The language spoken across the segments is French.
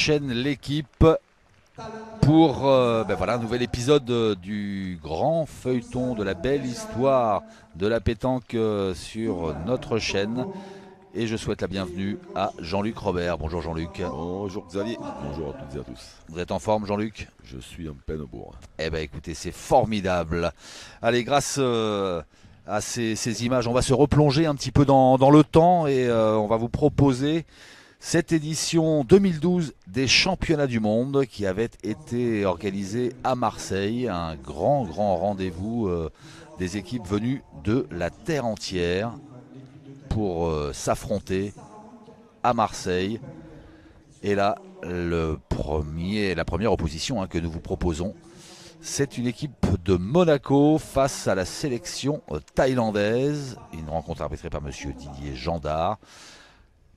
chaîne L'équipe pour voilà, un nouvel épisode du grand feuilleton de la belle histoire de la pétanque sur notre chaîne. Et je souhaite la bienvenue à Jean-Luc Robert. Bonjour Jean-Luc. Bonjour Xavier, bonjour à toutes et à tous. Vous êtes en forme Jean-Luc? Je suis en pleine bourre. Eh bien écoutez, c'est formidable. Allez, grâce à ces images, on va se replonger un petit peu dans le temps et on va vous proposer cette édition 2012 des championnats du monde qui avait été organisée à Marseille. Un grand rendez-vous des équipes venues de la terre entière pour s'affronter à Marseille. Et là, la première opposition que nous vous proposons, c'est une équipe de Monaco face à la sélection thaïlandaise. Une rencontre arbitrée par monsieur Didier Gendard.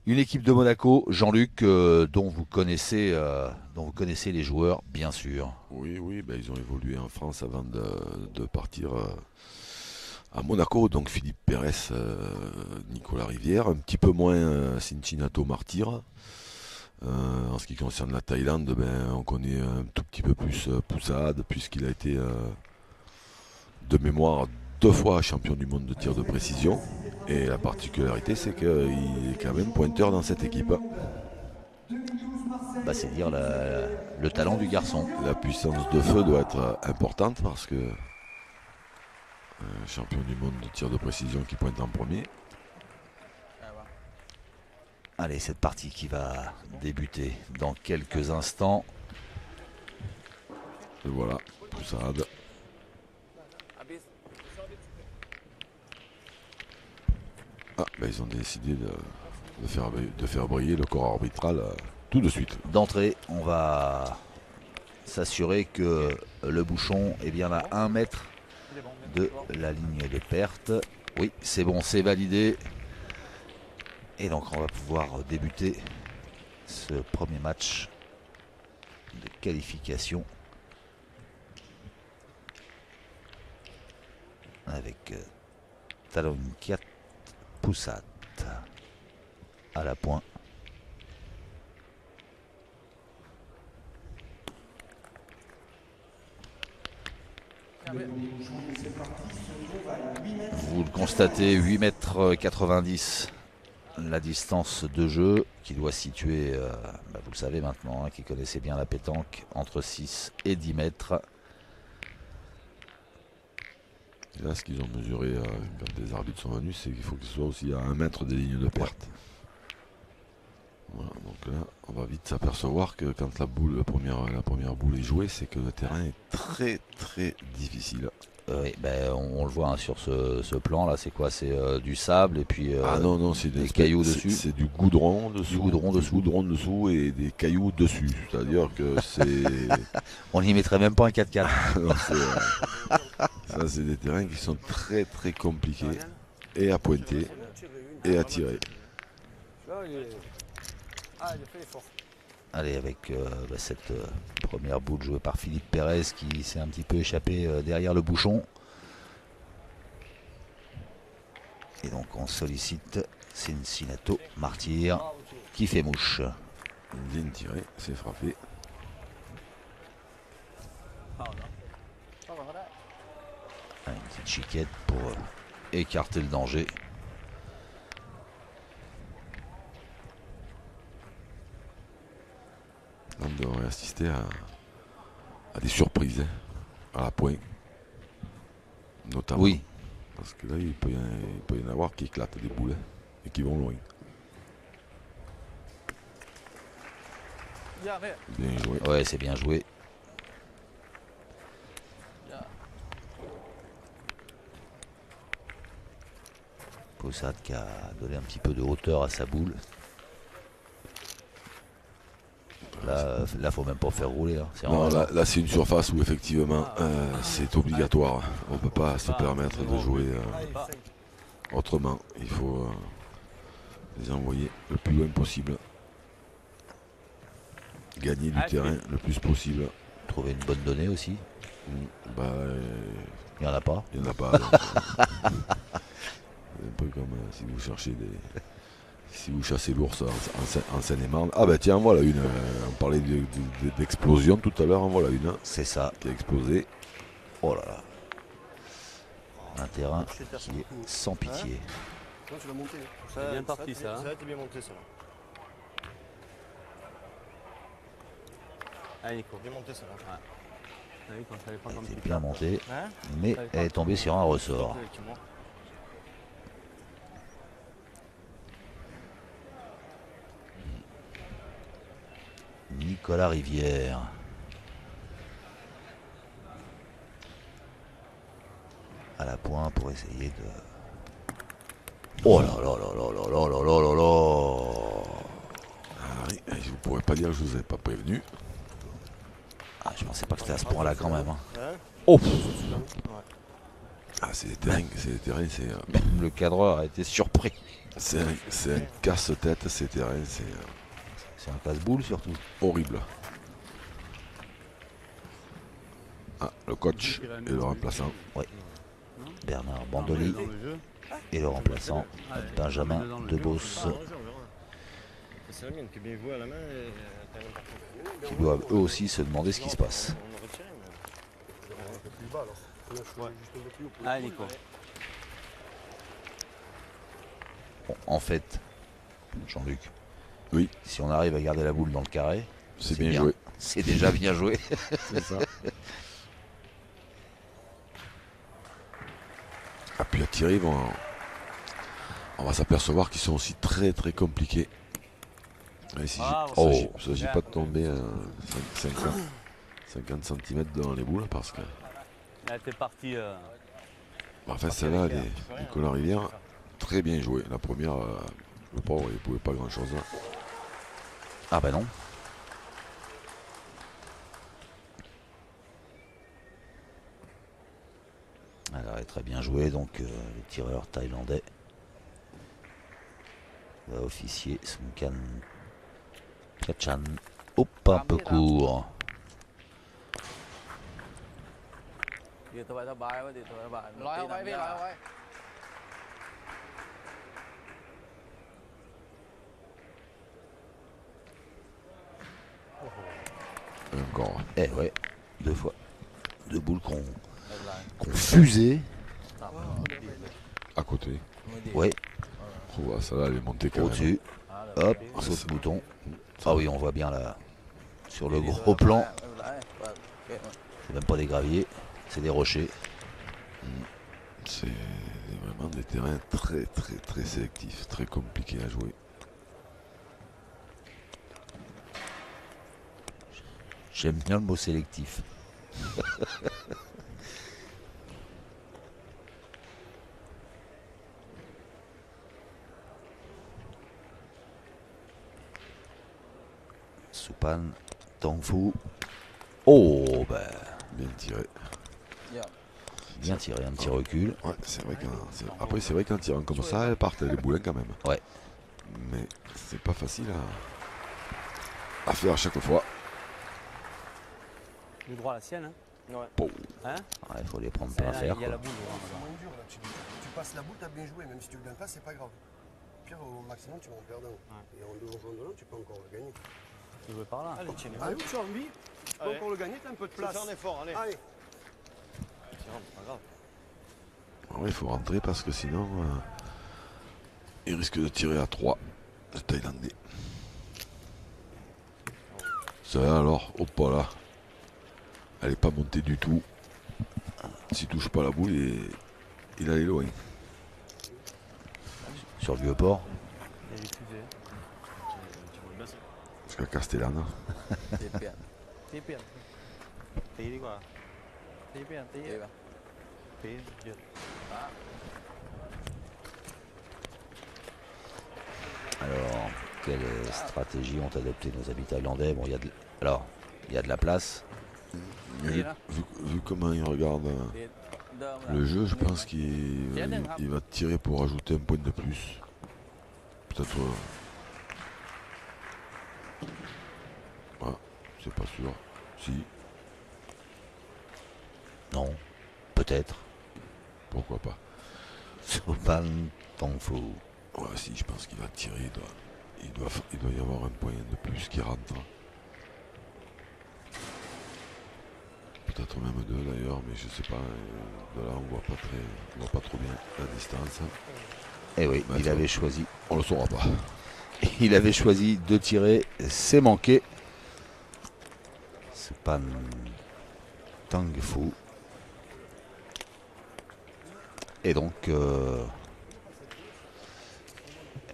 Une équipe de Monaco, Jean-Luc, dont vous connaissez les joueurs, bien sûr. Oui, ben, ils ont évolué en France avant de partir à Monaco. Donc Philippe Pérez, Nicolas Rivière, un petit peu moins Cincinnato Martyr. En ce qui concerne la Thaïlande, ben, on connaît un tout petit peu plus Poussade, puisqu'il a été de mémoire 2 fois champion du monde de tir de précision. Et la particularité, c'est qu'il est quand même pointeur dans cette équipe. C'est dire le talent du garçon. La puissance de feu doit être importante parce que champion du monde de tir de précision qui pointe en premier. Allez, cette partie qui va débuter dans quelques instants. Et voilà, Poussade. Ils ont décidé de faire briller le corps arbitral tout de suite. D'entrée, on va s'assurer que le bouchon est bien à 1 mètre de la ligne de perte. Oui, c'est bon, c'est validé. Et donc on va pouvoir débuter ce premier match de qualification avec Talonkiat Poussat à la pointe. Vous le constatez, 8,90 m la distance de jeu qui doit situer, vous le savez maintenant, qui connaissez bien la pétanque, entre 6 et 10 mètres. Et là, ce qu'ils ont mesuré quand les arbitres sont venus, c'est qu'il faut que ce soit aussi à 1 mètre des lignes de perte. Voilà, donc là, on va vite s'apercevoir que quand la première boule est jouée, c'est que le terrain est très difficile. Oui, on le voit sur ce plan là, c'est quoi? C'est du sable et puis non, c'est des cailloux dessus. C'est du goudron dessous. Du goudron dessous et des cailloux dessus. C'est-à-dire que c'est. On n'y mettrait même pas un 4x4. Non, ça, c'est des terrains qui sont très compliqués et à pointer et à tirer. Allez, avec cette première boule jouée par Philippe Pérez qui s'est un petit peu échappé derrière le bouchon. Et donc on sollicite Cincinnato Martyr qui fait mouche. Une ligne tirée, c'est frappé. Une petite chiquette pour écarter le danger. On devrait assister à des surprises à la pointe, notamment. Oui. Parce que là, il peut y en avoir qui éclatent des boules et qui vont loin. Bien joué. Ouais, c'est bien joué. Poussat qui a donné un petit peu de hauteur à sa boule. Là, faut même pas faire rouler. Non, là, c'est une surface où effectivement c'est obligatoire. On ne peut pas se permettre de jouer autrement. Il faut les envoyer le plus loin possible. Gagner du terrain le plus possible. Trouver une bonne donnée aussi. Il n'y en a pas. Il n'y en a pas. C'est un peu comme si vous cherchez Si vous chassez l'ours en Seine-et-Marne. Ah bah tiens, voilà une. On parlait d'explosion tout à l'heure, en voilà une C'est ça. qui a explosé. Oh là là. Un terrain Je sais faire ça qui est beaucoup. sans pitié. Non, tu l'as monté. C'est bien parti, ça, hein. Ça a été bien monté ça. Allez, Nico. Bien monté ça. Ah oui, quand je savais pas Elle comme était tu bien montée, Hein mais elle est tombée sur un ressort. Nicolas Rivière. À la pointe pour essayer de... Oh là là là là là là là là là là. Ah oui, je ne pourrais pas dire que je vous ai pas prévenu. Ah, je pensais pas que c'était à ce point-là quand même. Hein. Hein Oh, Ah, c'est des terrains, c'est même le cadreur a été surpris. c'est un casse-tête, ces terrains, c'est C'est un casse-boule surtout. horrible. Ah, le coach et le remplaçant. Bernard Bandoli et le remplaçant Benjamin Debos, C'est la mienne qui est bien jouée à la main. Et t'as n'importe quoi. qui doivent eux aussi se demander ce qui se passe. On aurait tiré, mais. On un peu plus bas alors. Là, je suis juste un peu plus haut pour le Allez, coup. Nico. Bon, en fait, Jean-Luc, Oui. si on arrive à garder la boule dans le carré, C'est bien joué. C'est déjà bien joué. C'est ça. Ah, puis à tirer, bon, on va s'apercevoir qu'ils sont aussi très très compliqués. Il ne s'agit pas de tomber à 50 cm dans les boules parce que. Là, t'es parti. Enfin, celle-là, Nicolas Rivière, très bien joué. La première, le pauvre, il ne pouvait pas grand-chose. Ah bah non. Alors, elle est très bien joué, donc le tireur thaïlandais va officier Sunkan Kachan. Hop, un peu court. ยืนสบายๆว่าดิสบายๆ ร้อยเอาไว้พี่ร้อยเอาไว้ Encore Eh ouais, deux fois. Deux boules qu'on fusé. à côté. Ouais, Oh, celle-là, elle est montée quand même. au-dessus. Hop, saute bouton. Ah oui, on voit bien là. Sur le gros plan, ไม่เป็นไรเปิดโอเค c'est même pas des graviers, c'est des rochers. C'est vraiment des terrains très très très sélectifs, très compliqués à jouer. J'aime bien le mot sélectif. Soupan, Tangfu. Oh, ben, Bien tiré. เยี่ยม bien tiré, un petit recul. Ouais, c'est vrai après c'est vrai qu'en tirant comme ça, elles partent les boulins quand même. Ouais. Mais c'est pas facile à faire à chaque fois. Du droit à la sienne, hein. Ouais, il faut les prendre plein Là, faire. il y a la Quoi. boule. C'est moins dur là. Tu passes la boule, t'as bien joué. Même si tu le gagnes pas, c'est pas grave. Pire, au maximum, tu vas en perdre un. Et en jouant de là, tu peux encore le gagner. Tu jouais par là. Allez, tiens. Allez, où tu as envie, tu peux encore le gagner, t'as un peu de place. Fais un effort, allez. Allez. C'est pas grave. Ouais, il faut rentrer parce que sinon il risque de tirer à 3 le Thaïlandais. Ça alors, hop là. Elle est pas montée du tout. S'il touche pas la boule, il allait loin. Sur le vieux port. Il y a des fusées. Jusqu'à Castellana. ตีเปลี่ยน ตีเปลี่ยนตีดีกว่าตีเปลี่ยนตี ตีป่ะ ตีเยอะ Alors, quelle stratégie ont adopté nos amis thaïlandais? Bon, il y a de... Alors, il y a de la place. Mais vu comment il regarde ตีเดิม le jeu, je pense qu'il va tirer pour ajouter un point de plus. Peut-être. Ah, c'est pas sûr. Si, Non, peut-être. pourquoi pas. Soupan Tangfu. Ouais, si, je pense qu'il va tirer. Il doit y avoir un point de plus qui rentre. Peut-être même deux d'ailleurs, mais je sais pas. De là, on voit pas trop bien la distance. Et oui, Bah, il ça, avait choisi. on le saura pas. Il avait choisi de tirer, c'est manqué. C'est pas Tang Fu. Et donc,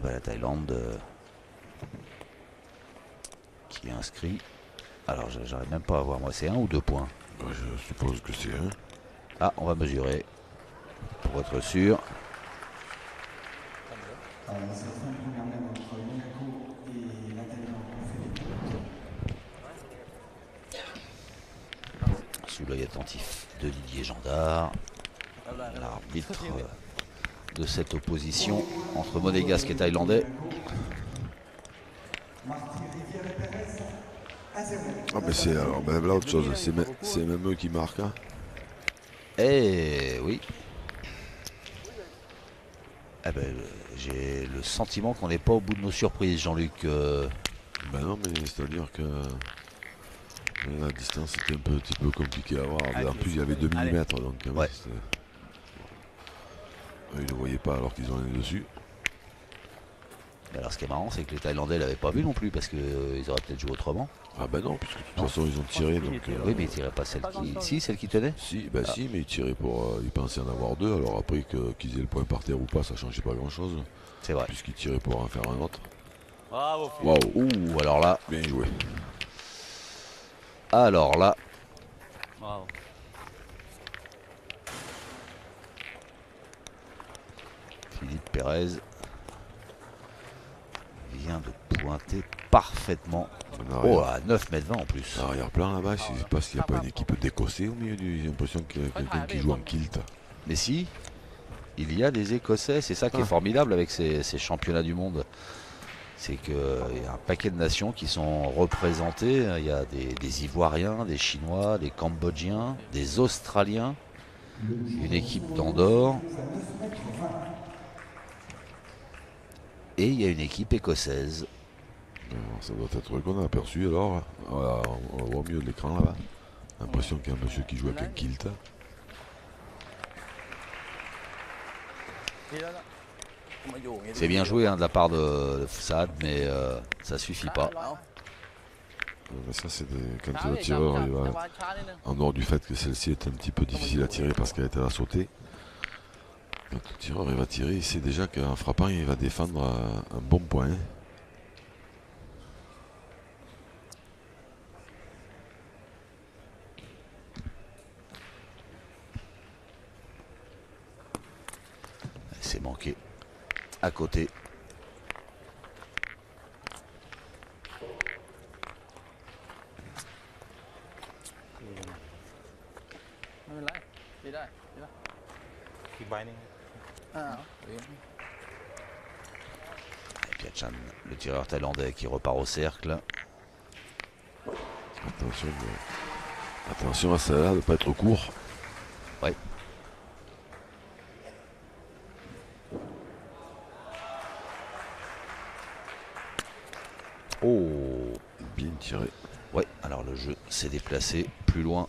la Thaïlande qui est inscrit. Alors, j'arrive même pas à voir, moi, c'est 1 ou 2 points. Bah, je suppose que c'est un. Ah, on va mesurer pour être sûr. Sous l'œil attentif de Didier Gendard, l'arbitre de cette opposition entre monégasque et thaïlandais. Ah, mais c'est alors même là autre chose. C'est même eux qui marquent. Hein. Eh oui. Eh ben, j'ai le sentiment qu'on n'est pas au bout de nos surprises, Jean-Luc. Ben non, mais c'est-à-dire que la distance était un petit peu compliquée à voir. En plus, il y avait 2 mm, donc Ouais. Ils ne le voyaient pas alors qu'ils ont les dessus. Alors ce qui est marrant, c'est que les Thaïlandais l'avaient pas vu non plus, parce qu'ils auraient peut-être joué autrement. Ah ben non, puisque de toute façon ils ont tiré. Donc, Oui, mais ils tiraient pas celle qui... Si, celle qui tenait. si, mais ils tiraient pour... ils pensaient en avoir deux, alors après qu'ils aient le point par terre ou pas, ça changeait pas grand-chose. C'est vrai. Puisqu'ils tiraient pour en faire un autre. Bravo, Philippe. Waouh, Ouh, alors là, bien joué. Bravo. Philippe Pérez vient de pointer parfaitement. Oh, à 9,20 m en plus. Arrière-plan là-bas, je sais pas s'il n'y a pas une équipe d'Écossais au milieu du. J'ai l'impression qu'il y a quelqu'un qui joue en kilt. Mais si, il y a des Écossais, c'est ça qui est formidable avec ces championnats du monde. C'est qu'il y a un paquet de nations qui sont représentées. Il y a des Ivoiriens, des Chinois, des Cambodgiens, des Australiens, une équipe d'Andorre. Et il y a une équipe écossaise. Ça doit être qu'on a aperçu alors. Voilà, on voit mieux de l'écran là-bas. L'impression qu'il y a un monsieur qui joue avec un kilt. C'est bien joué de la part de Saad, mais ça suffit pas. Mais ça, c'est quand le tireur il va, en dehors du fait que celle-ci est un petit peu difficile à tirer parce qu'elle était à sauter. Quand le tireur il va tirer, il sait déjà qu'en frappant, il va défendre un bon point. C'est manqué. À côté. Et Piachan, le tireur thaïlandais qui repart au cercle. Attention à celle-là de ne pas être court. Ouais. Oh, bien tiré. Ouais, alors le jeu s'est déplacé plus loin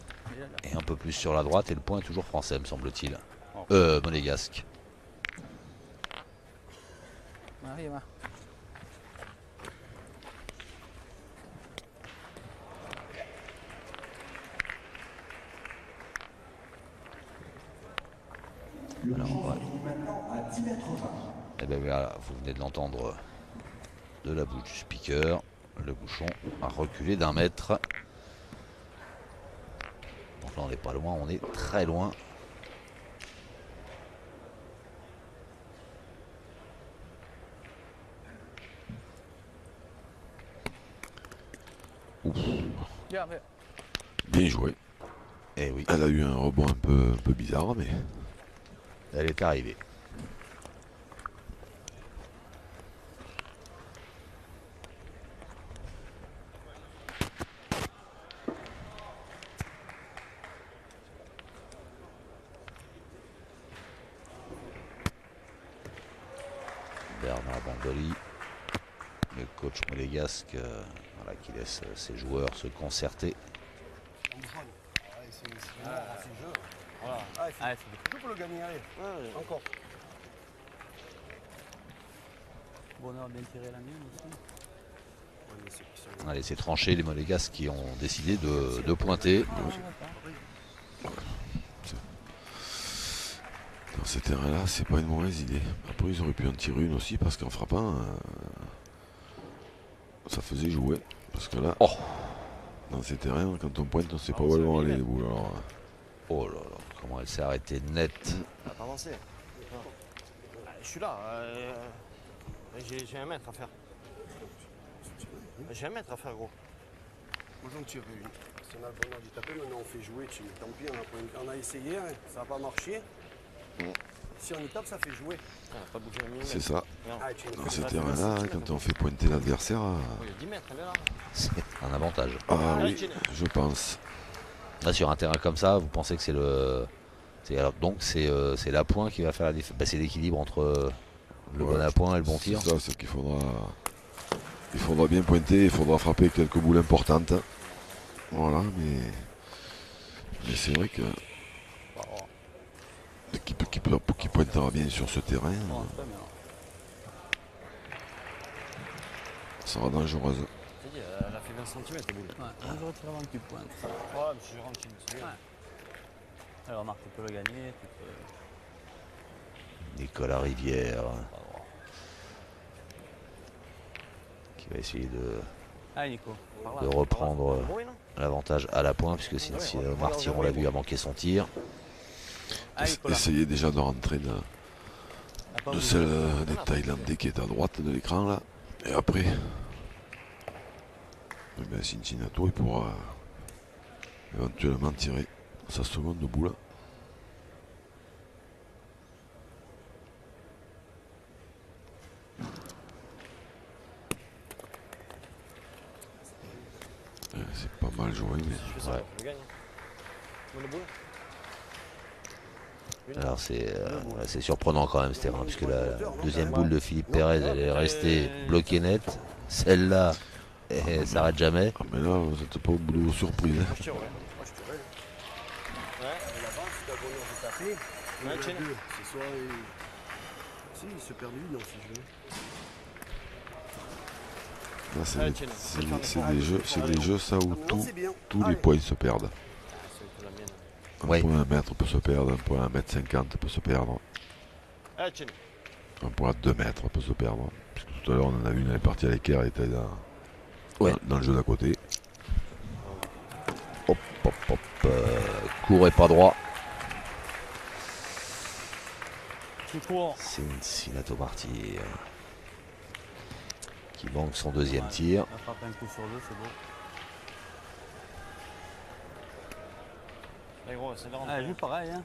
et un peu plus sur la droite et le point est toujours français, me semble-t-il. Monégasque. Alors, ouais. Et bien voilà, vous venez de l'entendre de la bouche du speaker. Le bouchon a reculé d'1 mètre. Donc là on n'est pas loin, on est très loin. Ouf. Bien joué. Eh oui, Elle a eu un rebond un peu bizarre, mais elle est arrivée. Bernard Bandoli, le coach monégasque, voilà, qui laisse ses joueurs se concerter. On bougeonne. Ouais, c'est mort, c'est le jeu. Voilà. Ah, il faut Allez, tout pour le gagner, allez. Ouais, Encore. Bonheur bien tiré la mienne aussi. Ouais, mais c'est- Allez, c'est tranché, les monégasques qui ont décidé de pointer. Dans ces terrains-là, c'est pas une mauvaise idée. Après, ils auraient pu en tirer une aussi parce qu'en frappant, ça faisait jouer. Parce que là, Oh. dans ces terrains, quand on pointe, on sait pas où elles vont aller les boules. Alors, Oh là là, comment elle s'est arrêtée net. Ça n'a pas avancé. Je suis là. J'ai 1 mètre à faire. J'ai 1 mètre à faire, gros. Moi j'en tire une. Si on a le bonheur d'y taper, maintenant on fait jouer. Tant pis, on a essayé, hein, ça n'a pas marché. Si on y tape, ça fait jouer. Ah, pas bougé un millimètre. c'est ça. Non. Ah, tu Dans ces terrains-là, quand on fait pointer l'adversaire, Il y a 10 mètres, elle est là. C'est un avantage. ah Allez, oui, Jenny. je pense. Là, sur un terrain comme ça, vous pensez que c'est le. Donc c'est la pointe qui va faire la différence. C'est l'équilibre entre le Ouais, bon appoint et le bon tir. C'est ça, c'est qu'il faudra bien pointer, il faudra frapper quelques boules importantes. Voilà, mais c'est vrai que l'équipe qui pointera bien sur ce terrain sera dangereuse. J'ai dit, elle a fait 20 cm, la boule. Ouais, un jour tu avant que tu pointes. Ouais, mais je suis tranquille, c'est bien. Ouais. Alors Marc, tu peux le gagner, tu peux. Nicolas Rivière Pas droit. qui va essayer de Allez Nico. Par là, De par là, reprendre, c'est bon, non l'avantage à la pointe, puisque si Marty, on l'a vu, a manqué son tir. Allez Nicolas. Essayez déjà de rentrer Ah, pas de vous. celle des Thaïlandais qui est à droite de l'écran là. Et après, eh ben, Cincinnato il pourra éventuellement tirer sa seconde boule. C'est pas mal joué, mais Si je fais ça, Ouais. je gagne. Tu veux la boule Une. Alors c'est surprenant quand même ce terrain, puisque la deuxième boule de Philippe Pérez, elle est restée bloquée net. Celle-là, elle s'arrête jamais. ah, mais là, vous n'êtes pas au bout de vos surprises. Hein. Moi, je tire, ouais. Moi je tirais. Ouais. Et là-bas, si t'as le bonheur de taper, il y en a tiens. deux. C'est soit. Si, il se perd lui, non, si je veux. Là, c'est Allez, des- tiens, c'est tiens, des- tiens. c'est des jeux ça où Ah, mais non, c'est bien. tous les Allez. points se perdent. C'est la mienne. Un Ouais. point à 1 mètre peut se perdre, un point à 1,50 m peut se perdre, Allez, tiens. un point à 2 mètres peut se perdre. Puisque tout à l'heure on en a vu, elle est partie à l'équerre, elle était Ouais. dans le jeu d'à côté. Hop, hop, hop. Court et pas droit. Tu cours. Cincinnato Marty qui manque son deuxième tir. On frappe un coup sur deux, c'est beau. Allez, gros, c'est de rentrer. Ah, lui pareil, hein.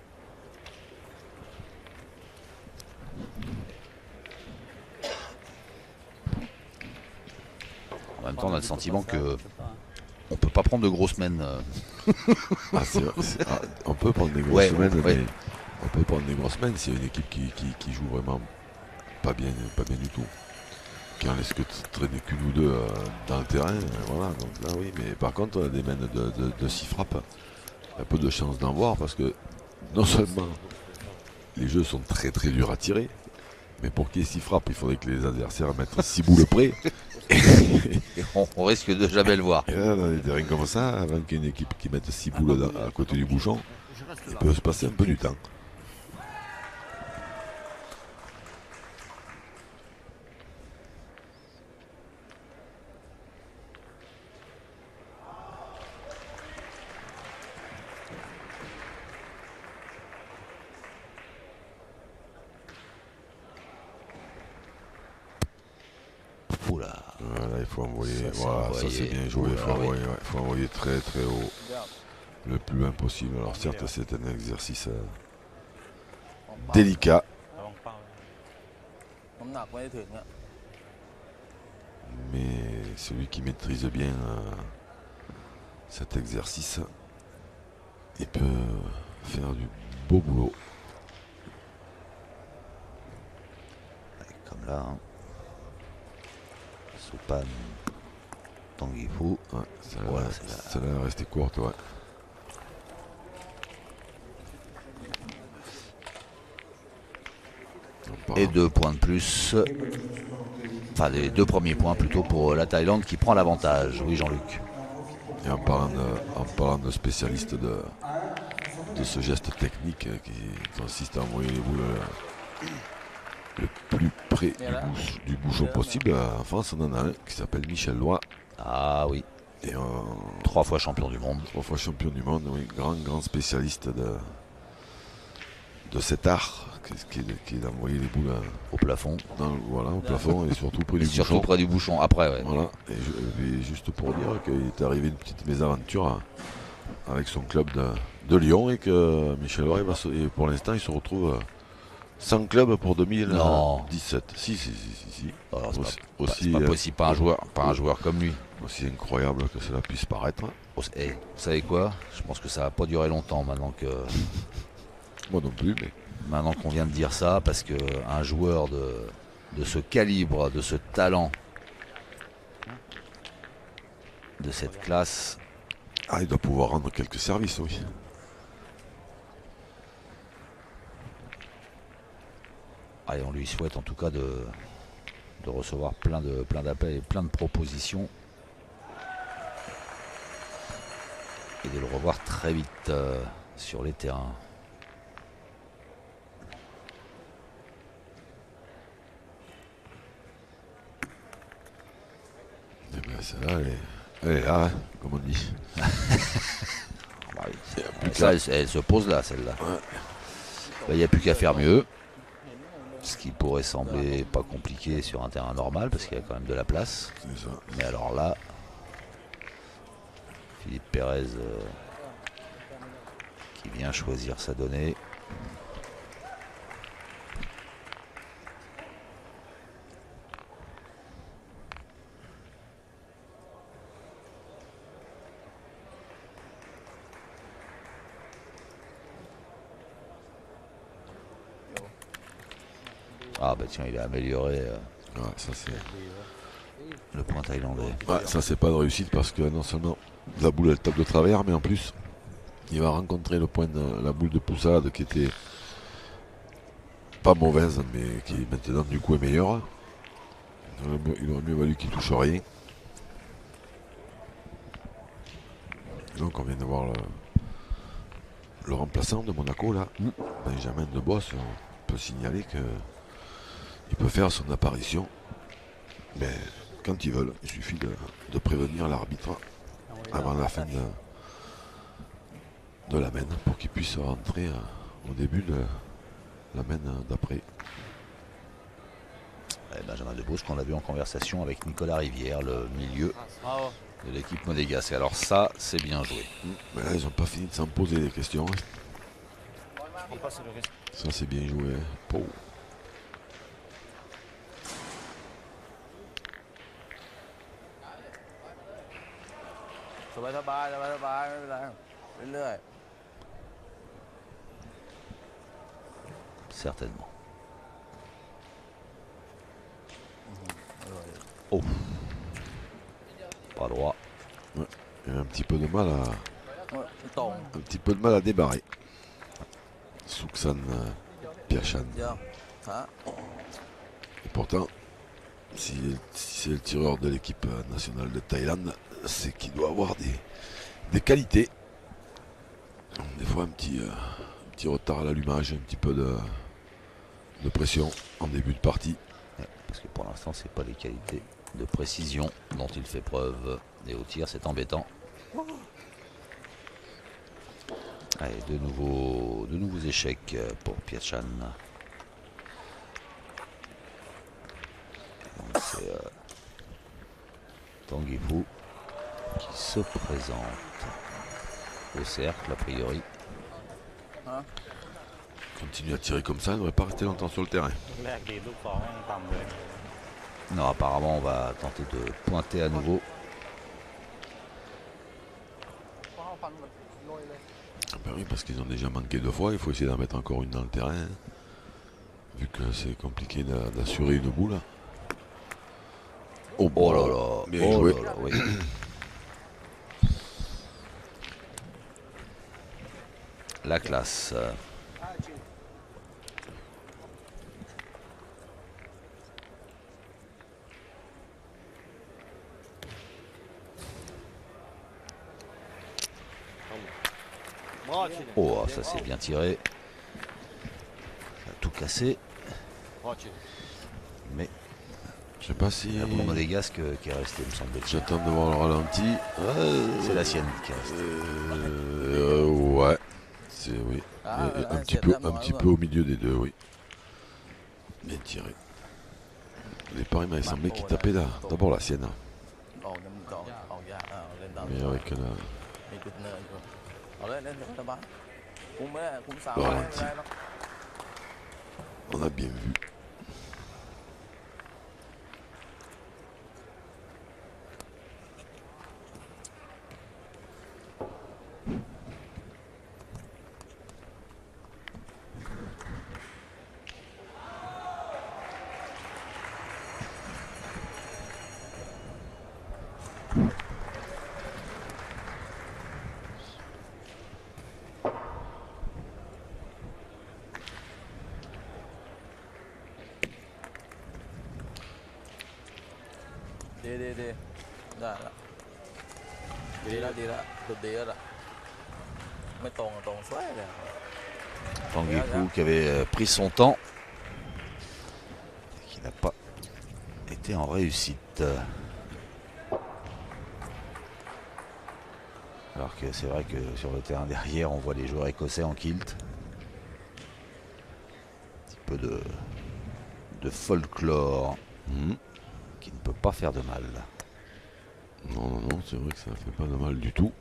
En même temps, on a le sentiment que Je sais pas, hein. on peut pas prendre de grosses semaines. Ah, on peut prendre des grosses Ouais, semaines, ouais. mais on peut prendre des grosses semaines s'il y a une équipe qui joue vraiment pas bien du tout. Qui en laisse que traîner qu'une ou deux dans le terrain, voilà, donc là oui, mais par contre on a des mènes de 6 frappes, il y a peu de chances d'en voir parce que non seulement les jeux sont très très durs à tirer, mais pour qu'il y ait 6 frappes, il faudrait que les adversaires mettent 6 boules près. On risque de jamais le voir. Et là, dans des terrains comme ça, avant qu'il y ait une équipe qui mette 6 boules à côté du bouchon, Je reste il là. peut se passer un peu du temps. Oula. Voilà, il faut envoyer, Ça, c'est voilà, ça envoyé. c'est bien joué, il faut Oula, oui. envoyer, ouais, faut envoyer très très haut, Regarde. le plus loin possible. Alors certes c'est un exercice On parle. délicat, Alors, on parle. น้ำหนักไม่ได้ถึงอะ mais celui qui maîtrise bien cet exercice, il peut faire du beau boulot. Comme là. Hein. Sopan Tanguy Fu. Ouais, ça Voilà, est resté courte, ouais. Et 2 points de plus. Enfin, les 2 premiers points plutôt pour la Thaïlande qui prend l'avantage. Oui, Jean-Luc. Et en parlant de spécialiste de ce geste technique qui consiste à envoyer les boules le plus près du bouchon possible, en France on en a un qui s'appelle Michel Loy. Ah oui. Et 3 fois champion du monde. 3 fois champion du monde, oui, grand spécialiste de cet art qui est d'envoyer les boules Au plafond. au plafond et surtout près Et du surtout bouchon. près du bouchon, après, ouais. Voilà, et juste pour dire qu'il est arrivé une petite mésaventure avec son club de Lyon et que Michel Loy, pour l'instant, il se retrouve sans club pour 2017. Si. Alors, c'est Aussi, pas possible, pas un joueur comme lui. Aussi incroyable que cela puisse paraître. Eh, vous savez quoi? Je pense que ça va pas durer longtemps maintenant que. Moi non plus, mais. Maintenant qu'on vient de dire ça, parce que un joueur de ce calibre, de ce talent, de cette classe. Ah, il doit pouvoir rendre quelques services, oui. Ah, et on lui souhaite en tout cas de recevoir plein d'appels et plein de propositions. Et de le revoir très vite sur les terrains. Et bien, celle-là, elle est là, hein, comme on dit. Bah oui, ça, elle se pose là, celle-là. Il n'y a plus qu'à faire mieux. Ce qui pourrait sembler pas compliqué sur un terrain normal, parce qu'il y a quand même de la place. C'est ça. Mais alors là, Philippe Pérez qui vient choisir sa donnée. Ah bah tiens, il a amélioré Ouais, ça c'est. le point thaïlandais. Ouais, ça c'est pas de réussite parce que non seulement la boule elle tape de travers, mais en plus il va rencontrer le point de la boule de poussade qui était pas mauvaise, mais qui maintenant du coup est meilleure. Il aurait mieux valu qu'il touche rien. Donc on vient de voir le remplaçant de Monaco là, Benjamin Debois. On peut signaler que il peut faire son apparition, mais quand ils veulent, il suffit de prévenir l'arbitre avant la fin de la main pour qu'il puisse rentrer au début de la main d'après. Benjamin Debouche qu'on a vu en conversation avec Nicolas Rivière, le milieu de l'équipe monégasque. Alors ça, c'est bien joué. Mais là, ils n'ont pas fini de s'en poser des questions. On passe le risque. Ça, c'est bien joué. Oh. Certainement. Oh. Pas droit. Ouais. Il y a un petit peu de mal à débarrer. Souksan Piachan. Et pourtant, si c'est le tireur de l'équipe nationale de Thaïlande, c'est qu'il doit avoir des qualités. Des fois un petit retard à l'allumage, un petit peu de pression en début de partie. Parce que pour l'instant, c'est pas les qualités de précision dont il fait preuve. Et au tir, c'est embêtant. Allez, de nouveaux échecs pour Piachan. Donc c'est Tanguy Fu qui se présente au cercle a priori. Continue à tirer comme ça, il ne devrait pas rester longtemps sur le terrain. แรกดีลูกสองแม่งต่ำเลย Non, apparemment, on va tenter de pointer à nouveau. Ah ben oui, parce qu'ils ont déjà manqué 2 fois, il faut essayer d'en mettre encore une dans le terrain. Vu que c'est compliqué d'assurer une boule. Oh là là. Bien Oh joué. là là, oui. La classe. Bravo, Chine. Oh, ça c'est bien tiré. Ça a tout cassé. Bravo, Chine. Mais Je sais pas si. la bombe monégasque qui est restée, me semble-t-il. J'attends de voir le ralenti. C'est la sienne qui est restée. Ouais. C'est oui. Ah, Et là, un c'est petit peu, vraiment, un petit ouais. peu au milieu des deux, oui. Bien tiré. Au départ, il m'avait semblé qu'il tapait d'abord la sienne. ออกน้ำก่อนออกยากเล่นตาม Mais avec la. มีจุดเนินอยู่เอาเล่นเล่นสบายคุ้มไม่ได้คุ้มสาม Bon, ไม่ได้หรอก On a bien vu. Đi đi đi. Đó đó. Đi đó. Từ đi đó. Mới tồn xoáy rồi. Tanguy qui avait pris son temps et qui n'a pas été en réussite. Alors que c'est vrai que sur le terrain derrière on voit les joueurs écossais en kilt. Un petit peu de folklore qui ne peut pas faire de mal. Non, c'est vrai que ça fait pas de mal du tout.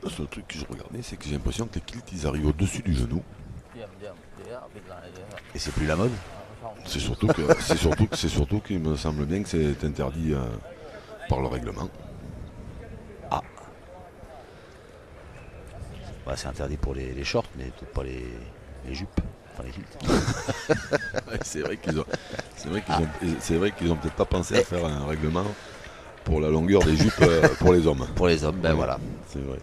Le seul truc que je regardais, c'est que j'ai l'impression que les kilts ils arrivent au-dessus du genou. เยี่ยมเยี่ยมเดี๋ยวเอาปิดลายเดี๋ยว Et c'est plus la mode. เอาช่อง C'est surtout qu'il me semble bien que c'est interdit par le règlement. Bah, c'est interdit pour les shorts mais peut-être pas les jupes. Enfin les kilts. Ouais, c'est vrai qu'ils ont peut-être pas pensé à faire un règlement pour la longueur des jupes pour les hommes. Pour les hommes, ben Oui, voilà. C'est vrai.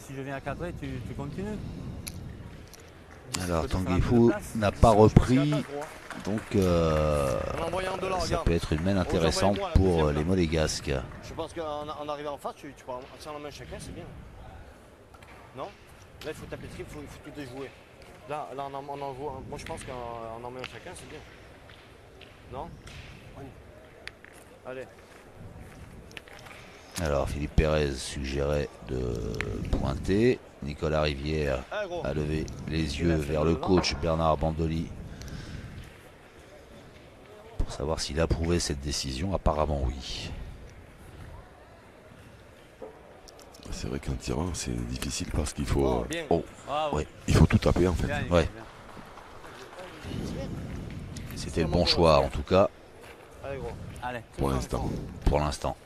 Si je viens à cadrer, tu continues. Alors Tu peux te faire un Tanguy peu Fu de place. n'a pas repris, donc On envoie un de là, ça regarde. peut être une main intéressante pour les monégasques. Je pense qu'en arrivant en face, tu prends ça en main chacun, c'est bien. Non? Là, il faut taper le trip, il faut tout déjouer. Là on envoie. Moi, je pense qu'en en main chacun, c'est bien. Non? Allez. Alors Philippe Pérez suggérait de pointer. Nicolas Rivière Allez, gros. a levé les yeux vers le coach Bernard Bandoli pour savoir s'il approuvait cette décision. Apparemment oui. C'est vrai qu'en tirant, c'est difficile parce qu'il faut, Bien. Ah Ouais. il faut tout taper en fait. Bien, Ouais. bien. C'était le bon choix en tout cas Allez, gros. Allez. Pour l'instant. pour l'instant.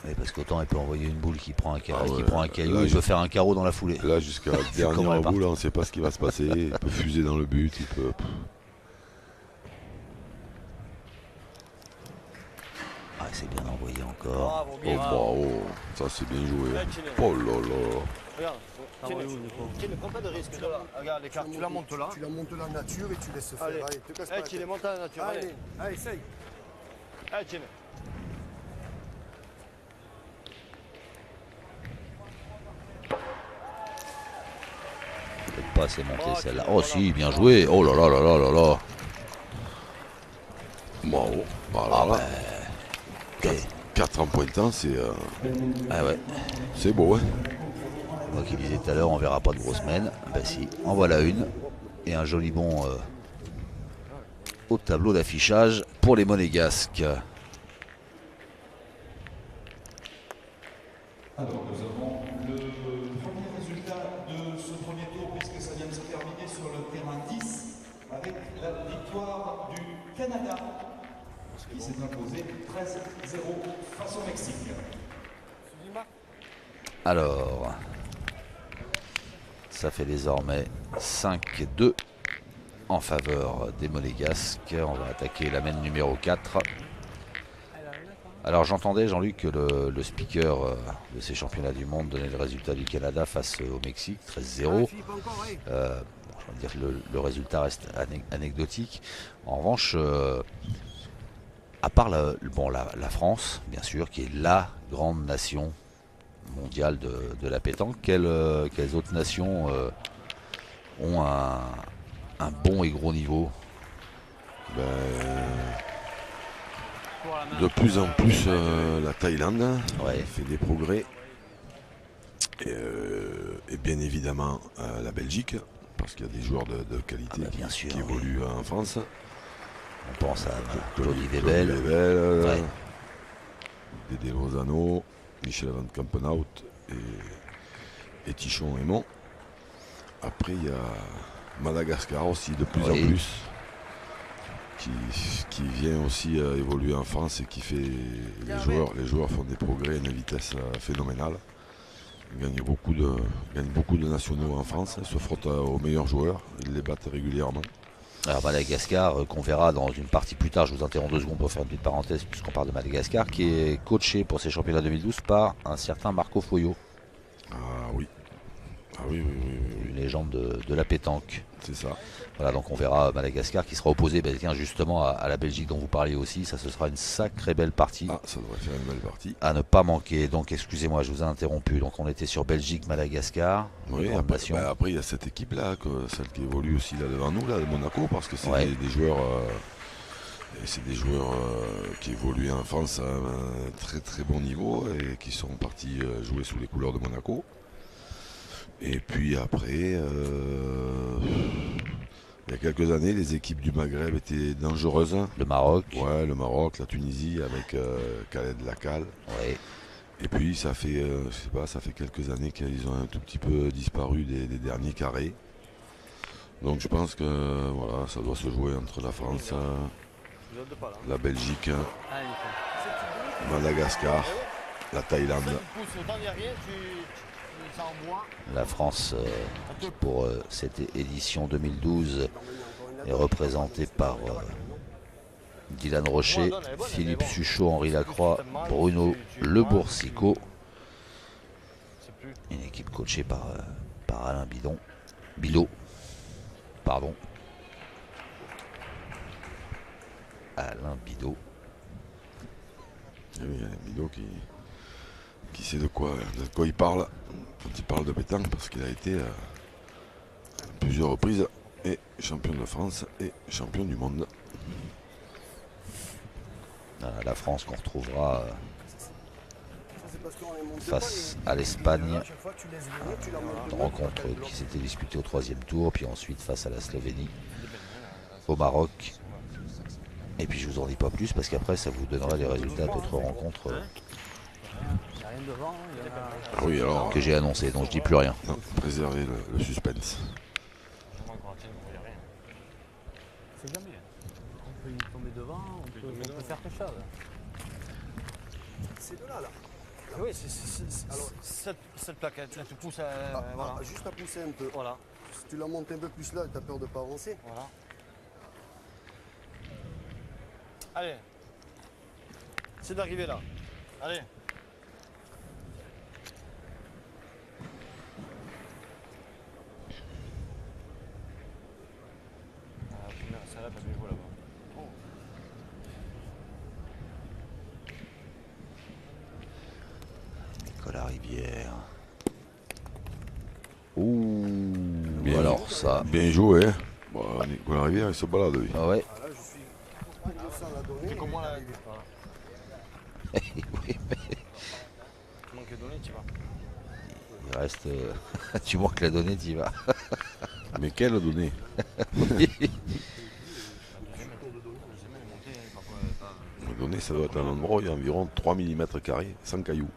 Oui, parce qu'autant il peut envoyer une boule qui prend un, Ah ouais, qui prend un caillou, là, il peut faire un carreau dans la foulée. Là, jusqu'à la Comment dernière elle part. boule, on ne sait pas ce qui va se passer. Il peut fuser dans le but, il peut. Ah, c'est bien envoyé encore. Bravo, Oh, bien. bravo, ça c'est bien joué. Ouais, Chine. Oh là là. Regarde. T'as envoyé où, Nico? Ne prends pas de risque. Regarde les cartes, tu la montes là. Tu la montes la nature et tu laisses faire. Allez. Allez, te casse pas. Eh, la Chine, tête. monte à la nature. Allez. Allez, essaye. Allez, Chine. Peut-être pas assez monté Oh, celle-là. voilà. Oh si, bien joué. Oh là là là là là là. Bravo. Ah, Voilà. Et- 4 en pointant, Ah ouais. c'est beau. Hein. Moi qui disais tout à l'heure, on verra pas de grosses mènes. Ben si, en voilà une. Et un joli bon au tableau d'affichage pour les monégasques. Alors nous avons le premier résultat de ce premier tour puisque ça vient de se terminer sur le terrain 10 avec la victoire du Canada qui s'est imposé 13-0 face au Mexique. Alors, ça fait désormais 5-2 en faveur des Monégasques. On va attaquer la main numéro 4. Alors j'entendais Jean-Luc que le speaker de ces championnats du monde donnait le résultat du Canada face au Mexique, 13-0. Je vais dire que le résultat reste anecdotique. En revanche, à part la France, bien sûr, qui est la grande nation mondiale de la pétanque, quelles autres nations ont un bon et gros niveau? De plus en plus, la Thaïlande Ouais. fait des progrès. Et bien évidemment, la Belgique, parce qu'il y a des joueurs de qualité bien qui sûr, évoluent en France. On pense à Claudie Claude Webel. Ouais. Dédé Lozano, Michel Van Kampenhout et Tichon Aymon. Après, il y a Madagascar aussi, de plus en plus, qui vient aussi évoluer en France et qui fait. Les joueurs font des progrès à une vitesse phénoménale. Ils gagnent beaucoup de nationaux en France, ils se frottent aux meilleurs joueurs, ils les battent régulièrement. Alors Madagascar, qu'on verra dans une partie plus tard, je vous interromps 2 secondes pour faire une petite parenthèse puisqu'on parle de Madagascar, qui est coaché pour ces championnats 2012 par un certain Marco Foyo. Ah oui. Ah oui. Une légende de la pétanque. C'est ça. Voilà, donc on verra Madagascar qui sera opposé justement à la Belgique dont vous parliez aussi. Ça, ce sera une sacrée belle partie. Ah, ça devrait faire une belle partie. À ne pas manquer. Donc excusez-moi, je vous ai interrompu. Donc on était sur Belgique-Madagascar. Oui, après il y a cette équipe-là, celle qui évolue aussi là devant nous, là, de Monaco, parce que c'est des joueurs... c'est des joueurs qui évoluent en France à un très très bon niveau et qui sont partis jouer sous les couleurs de Monaco. Et puis après, il y a quelques années, les équipes du Maghreb étaient dangereuses. Le Maroc. Ouais, le Maroc, la Tunisie avec Khaled Lacal. Ouais. Et puis ça fait, je sais pas, ça fait quelques années qu'ils ont un tout petit peu disparu des derniers carrés. Donc je pense que voilà, ça doit se jouer entre la France, la Belgique, Madagascar, la Thaïlande. La France, qui pour cette édition 2012 est représentée par Dylan Rocher, Philippe Suchot, Henri Lacroix, Bruno Le Boursicot. Une équipe coachée par Alain Bidot. Pardon. Alain Bidot. Oui, Alain Bidot qui sait de quoi il parle quand il parle de pétanque, parce qu'il a été à plusieurs reprises et champion de France et champion du monde. La France qu'on retrouvera face à l'Espagne, une rencontre qui s'était disputée au 3e tour, puis ensuite face à la Slovénie, au Maroc. Et puis je vous en dis pas plus parce qu'après ça vous donnera les résultats d'autres rencontres que j'ai annoncées, donc je dis plus rien. Non, préserver le suspense. C'est jamais. On peut y tomber devant, on peut faire quelque chose. C'est de là. Oui, c'est cette plaquette, là tu pousses voilà. Juste à pousser un peu. Voilà. Si tu la montes un peu plus là, tu as peur de ne pas avancer. Voilà. Allez. C'est d'arriver là. Allez. Ça là, parce que je vois là-bas. Nicolas Rivière. Ouh, Bien, alors ça. Bien joué, hein. Bon, Nicolas Rivière, il se balade, lui. Ah ouais. Là, je suis innocent à la donner. C'est comme moi là. Oui, mais Tu manques de données, tu vois. il reste. Tu manques la donnée, t'y vas. Mais quelle donnée? La donnée, ça doit être un endroit où il y a environ 3 mm carrés, sans cailloux.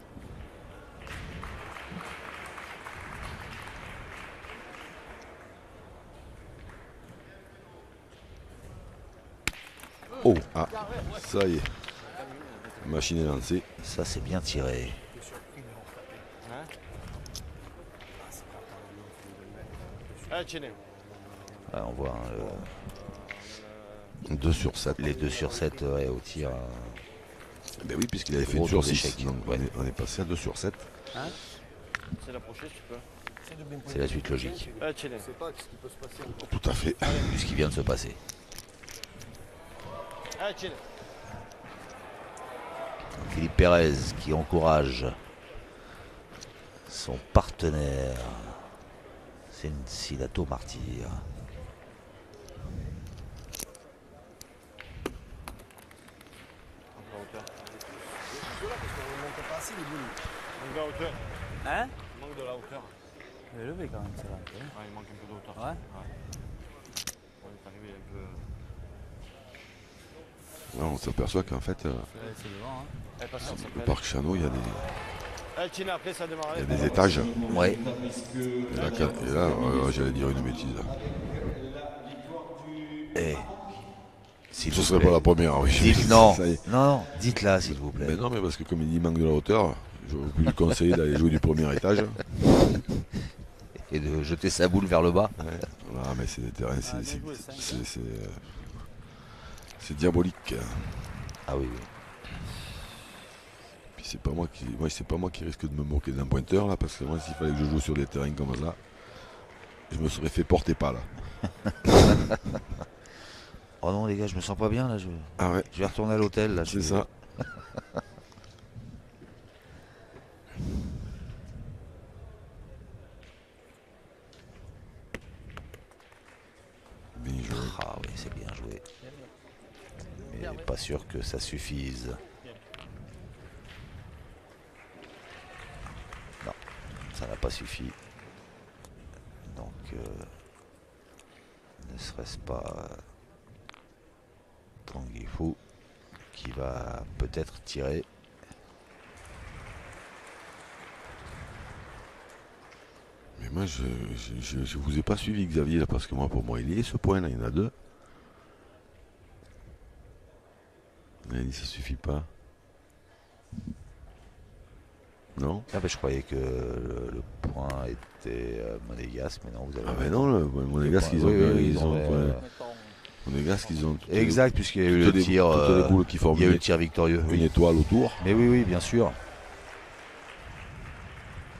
Oh, ah, ça y est. La machine est lancée. Ça c'est bien tiré. Allez, Tchéné. Ouais, on voit hein, 2 sur 7. les 2 sur 7 ouais, au tir. Ben oui, puisqu'il avait fait Gros une sur tour 6. d'échec. Donc Ouais. on est passé à 2 sur 7. C'est l'approcher si tu peux. C'est la suite logique, Chile. On ne sait pas ce qui peut se passer encore. Tout à fait. vu ce qui vient de se passer. Chile. Philippe Pérez qui encourage son partenaire, Cincinnati Martyr. Manque de la hauteur. Hein? Manque de la hauteur. Il est levé quand même, c'est là. Ouais, il manque un peu de hauteur. Ouais. On est arrivé un peu. Là, on s'aperçoit qu'en fait, C'est devant, hein. Allez, passe, ça le s'appelle. parc Chano, il y a Chile, après ça démarre. des étages. Ouais. Et là, j'allais dire une bêtise. Et s'il Ce vous serait plaît, pas la première, oui. dites non. Ça y est. Non, dites-la s'il vous plaît. Mais non, mais parce que comme il dit manque de la hauteur, j'aurais pu lui conseiller d'aller jouer du premier étage. Et de jeter sa boule vers le bas. Ah, mais c'est des terrains, Ah, bien joué, ça. c'est diabolique. Ah oui, oui. Puis c'est pas moi qui risque de me moquer d'un pointeur là, parce que moi s'il fallait que je joue sur des terrains comme ça, je me serais fait porter pas là. Oh non les gars, je me sens pas bien là. Ah ouais, Je vais retourner à l'hôtel là. c'est ça. Bien joué. Ah oui, c'est bien joué. Mais pas sûr que ça suffise. Non, ça n'a pas suffi. Donc, ne serait-ce pas Tanguy Fu qui va peut-être tirer. Mais moi je vous ai pas suivi Xavier là, parce que moi pour moi il y est ce point là, il y en a 2. Il a dit ça suffit pas. Non? Ah ben, je croyais que le point était monégasque, mais non, vous avez... Ah ben non, le Monégasque ils ont... Monégasque ils ont... toutes les- Exact, puisqu'il y a eu toutes le les- tir, toutes les boules qui forment il y a eu une, le tir victorieux. une Oui. étoile autour. Mais oui, oui, bien sûr.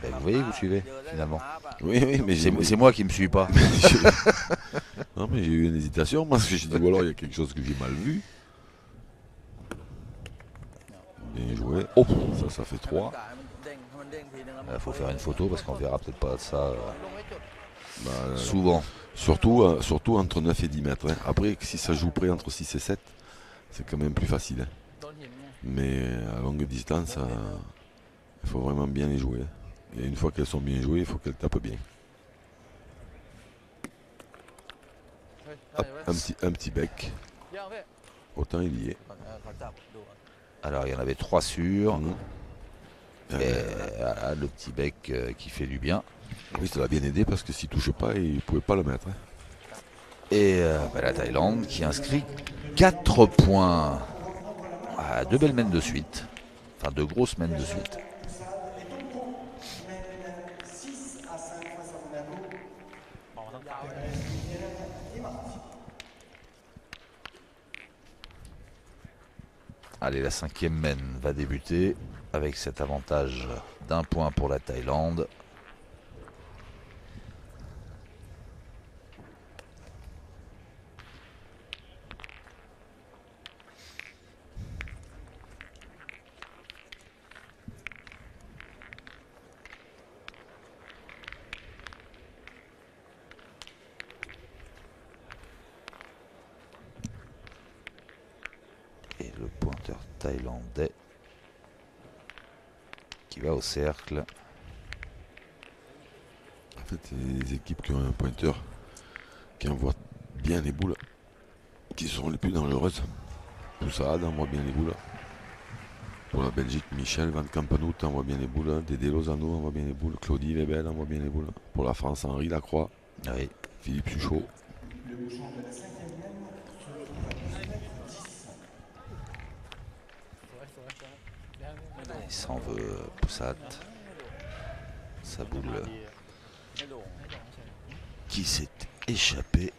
Ben, vous voyez, vous suivez, finalement. Oui, oui, mais C'est moi qui me suis pas. Non mais j'ai eu une hésitation parce que j'ai dit ou alors il y a quelque chose que j'ai mal vu. Bien joué. Oh, ça fait 3. Il faut faire une photo parce qu'on verra peut-être pas ça Bah, souvent. surtout entre 9 et 10 mètres. Hein. Après, si ça joue près entre 6 et 7, c'est quand même plus facile. Hein. Mais à longue distance, il faut vraiment bien les jouer. Et une fois qu'elles sont bien jouées, il faut qu'elles tapent bien. Hop, un petit bec. Autant il y est. Alors il y en avait 3 sûrs. Mmh. Et le petit bec qui fait du bien. Oui, ça l'a bien aidé parce que s'il touche pas, il ne pouvait pas le mettre. Hein. Et la Thaïlande qui inscrit 4 points. Ah, 2 belles mènes de suite. Enfin 2 grosses mènes de suite. Allez, la 5e mène va débuter avec cet avantage d'1 point pour la Thaïlande. Et le pointeur thaïlandais qui va au cercle. En fait, c'est les équipes qui ont un pointeur qui envoie bien les boules, qui seront les plus dangereuses. Poussade envoie bien les boules. Pour la Belgique, Michel Van Campenhout envoie bien les boules. Dédé Lozano envoie bien les boules. Claudie Lebel envoie bien les boules. Pour la France, Henri Lacroix. Oui. Philippe Suchot. Il s'en veut Poussat. Sa boule qui s'est échappée.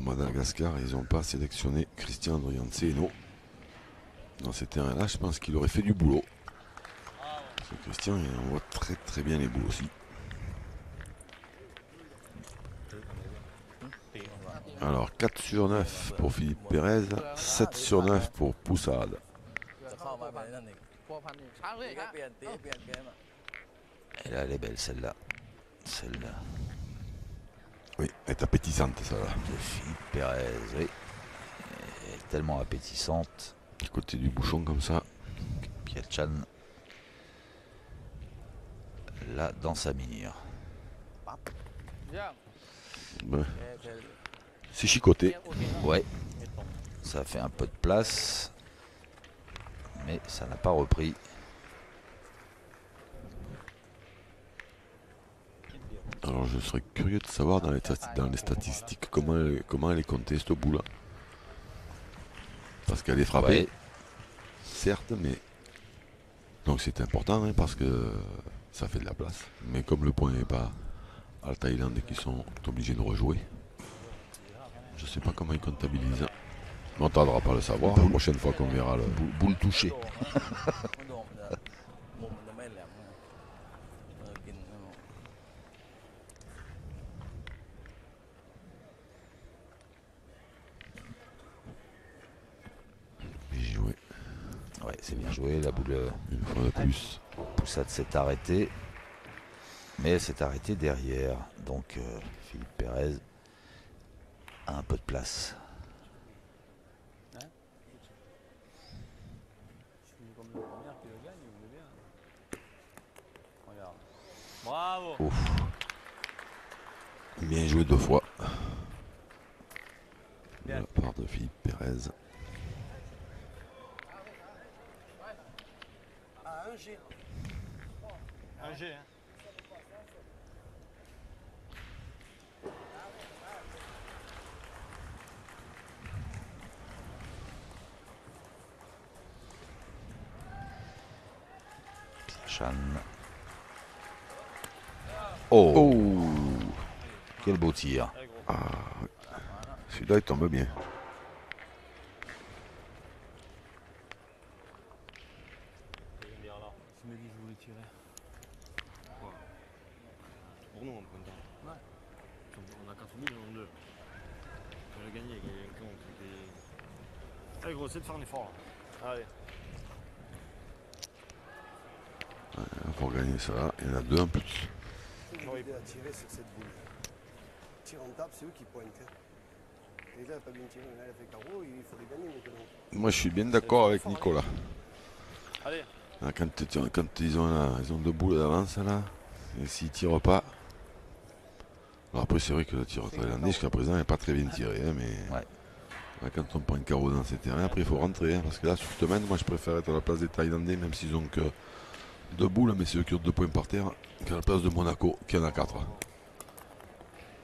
Madagascar, ils n'ont pas sélectionné Christian Andrianceno. Dans ces terrains-là, je pense qu'il aurait fait du boulot. Parce que Christian, il envoie très bien les boules aussi. Alors 4 sur 9 pour Philippe Pérez, 7 sur 9 pour Poussade. จะเข้ามาแบบนั้นอีก พัวพันนี่ช้างเลย นี่ก็ ฮะ เปลี่ยนตีเปลี่ยนเกมอ่ะ Et là, elle est belle celle-là. Celle-là. Oui, elle est appétissante, ça là. De Philippe Pérez, oui. Elle est tellement appétissante. À côté du bouchon comme ça. Piachan. Là, dans sa mire. ย่าง Ben, แค่แค่ c'est chicoté. โอเคนะ Ouais, ไม่ตรง ça fait un peu de place. Mais ça n'a pas repris. Alors je serais curieux de savoir dans les statistiques comment elle est comptée cette boule. Parce qu'elle est frappée, Ouais. certes, mais... Donc c'est important hein, parce que ça fait de la place. Mais comme le point n'est pas à la Thaïlande et qu'ils sont obligés de rejouer, je sais pas comment ils comptabilisent. Mais on tardera pas à le savoir la prochaine fois qu'on verra le... Boule touchée. ไม่โดนมันจะมุมมันจะไม่แหลมนะกินไม่หมด Bien joué, Ouais, c'est bien joué. La boule une fois de plus. Poussade s'est arrêtée. Mais elle s'est arrêtée derrière. Donc Philippe Pérez a un peu de place. Je suis comme le premier qui le gagne, vous voulez bien. Regarde. Bravo. Ouf. Bien joué 2 fois. De Bien. la part de Philippe Pérez. Ah, un G. Un G, hein. Chan. Oh, quel beau tir. Allez, gros. Ah, celui-là il tombe bien. J'aime bien là. Je me dis, je voulais tirer. Pour nous, on est content. On a 4 000, on en 2. On a gagné, il y a un con. Allez, gros, essaie de faire un effort. Là. Allez. Pour gagner ça, il y en a 2 en plus. Tout l'idée à tirer sur cette boule. Tire en table, c'est eux qui pointent. Et là, elle n'a pas bien tiré, elle a fait carreau, il faut les gagner maintenant. Moi je suis bien d'accord avec Nicolas. Allez. Là, quand ils ont 2 boules d'avance là, et s'ils tirent pas. Alors après c'est vrai que le tir thaïlandais jusqu'à présent n'est pas très bien tiré, hein, mais Ouais. là, quand on prend un carreau dans ces terrains, après il faut rentrer. Hein, parce que là sur cette semaine, moi je préfère être à la place des Thaïlandais, même s'ils ont que 2 boules, mais c'est eux qui ont 2 points par terre, qu'à la place de Monaco qui en a 4.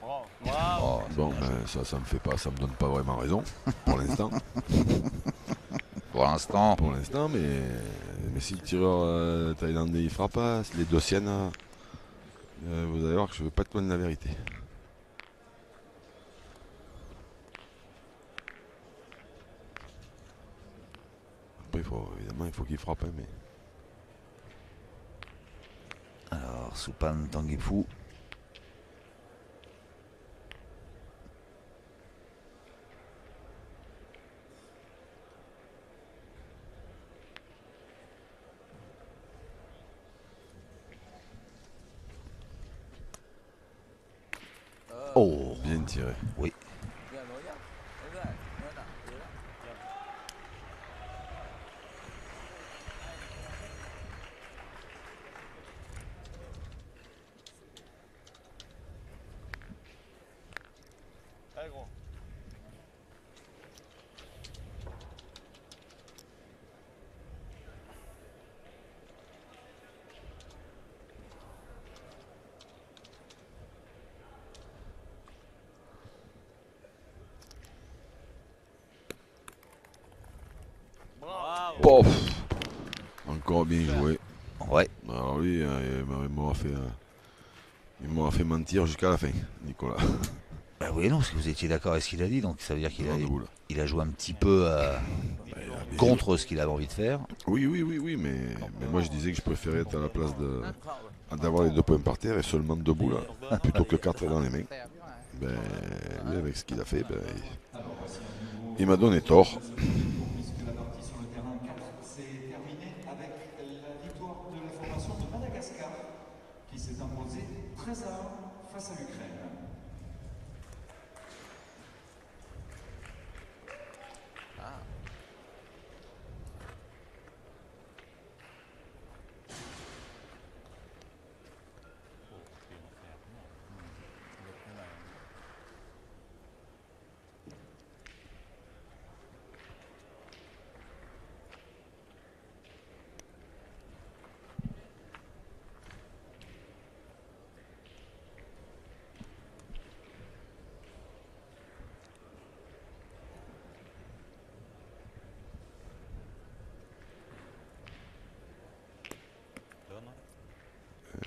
Bravo. Bravo. Oh, Bon, ben, ça me donne pas vraiment raison pour l'instant. pour l'instant, Pour l'instant, mais si le tireur thaïlandais il frappe pas, les 2 siennes, vous allez voir que je veux pas être loin de la vérité. Après, évidemment, il faut qu'il frappe, hein, mais alors Soupan Tanguy-Fou. Oh, bien tiré. oui. เปลี่ยนหนูยังไม่ได้ไม่ได้เดี๋ยว Allez, gros. Bravo. Pof. Encore bien joué. Ouais, Alors lui, il m'aura fait mentir jusqu'à la fin, Nicolas. Bah oui, non, parce que vous étiez d'accord avec ce qu'il a dit, donc ça veut dire qu'il Devant de boule. il a joué un petit peu contre ce qu'il avait envie de faire. Oui, mais moi je disais que je préférais être à la place d'avoir les 2 points par terre et seulement debout là, plutôt que 4 dans les mains. Ben, lui, avec ce qu'il a fait, ben, il m'a donné tort. Puisque la partie sur le terrain 4 s'est terminée avec la victoire de la formation de Madagascar qui s'est imposée 13 à 1 face à l'Ukraine.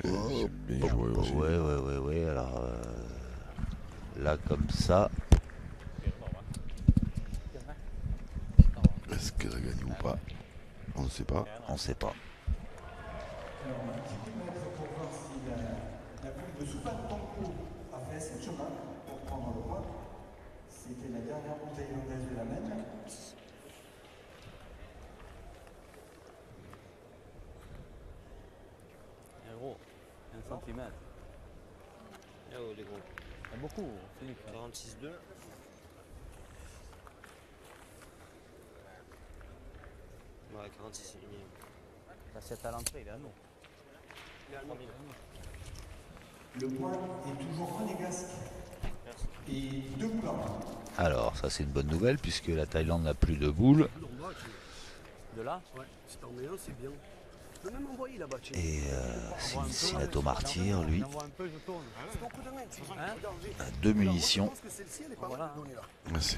C'est bien joué aussi. Ouais. Alors là, comme ça, Est-ce qu'elle a gagné ou pas? On ne sait pas. on sait pas. Alors, un petit kilomètre pour voir si la plume de Soupan-Tanko a fait son chemin pour prendre le point. C'était la dernière route thaïlandaise de la Maine. Gros, 1 cm. Ah ouais, les gros. Il y a beaucoup, Philippe. 46,2. Ouais, 46,5. La 7 à l'entrée, il est à nous. Le point est toujours monégasque. Et 2 boules. Alors, ça c'est une bonne nouvelle puisque la Thaïlande n'a plus de boules. De là, Ouais, si t'en mets un, c'est bien. Tu peux même envoyer là-bas, tu sais. Et Cincinnati Martyr, lui, j'envoie un peu, je tourne. C'est ton coup de main, tu vois. Hein Regarde, j'ai- a 2 munitions. Je pense que celle-ci, elle est pas mal donnée là. C'est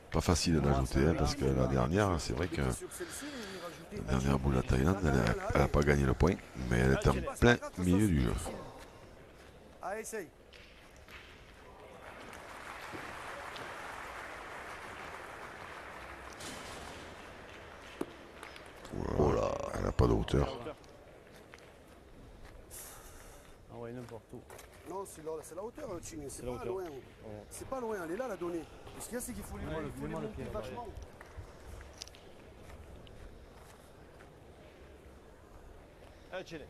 pas facile d'en ajouter hein, parce que la dernière, c'est vrai que Sur celle-ci, il la rajoutait dernière boule à Thaïlande, elle n'a pas gagné le point, mais elle est en plein milieu du jeu. Allez, essaye. Oh là. Elle n'a pas de hauteur. Envoyer n'importe où. Non, c'est la hauteur, Chini. C'est pas loin. C'est pas loin, elle est là, la donnée. Ce qu'il y a, c'est qu'il faut les monter vachement. Allez, Chile.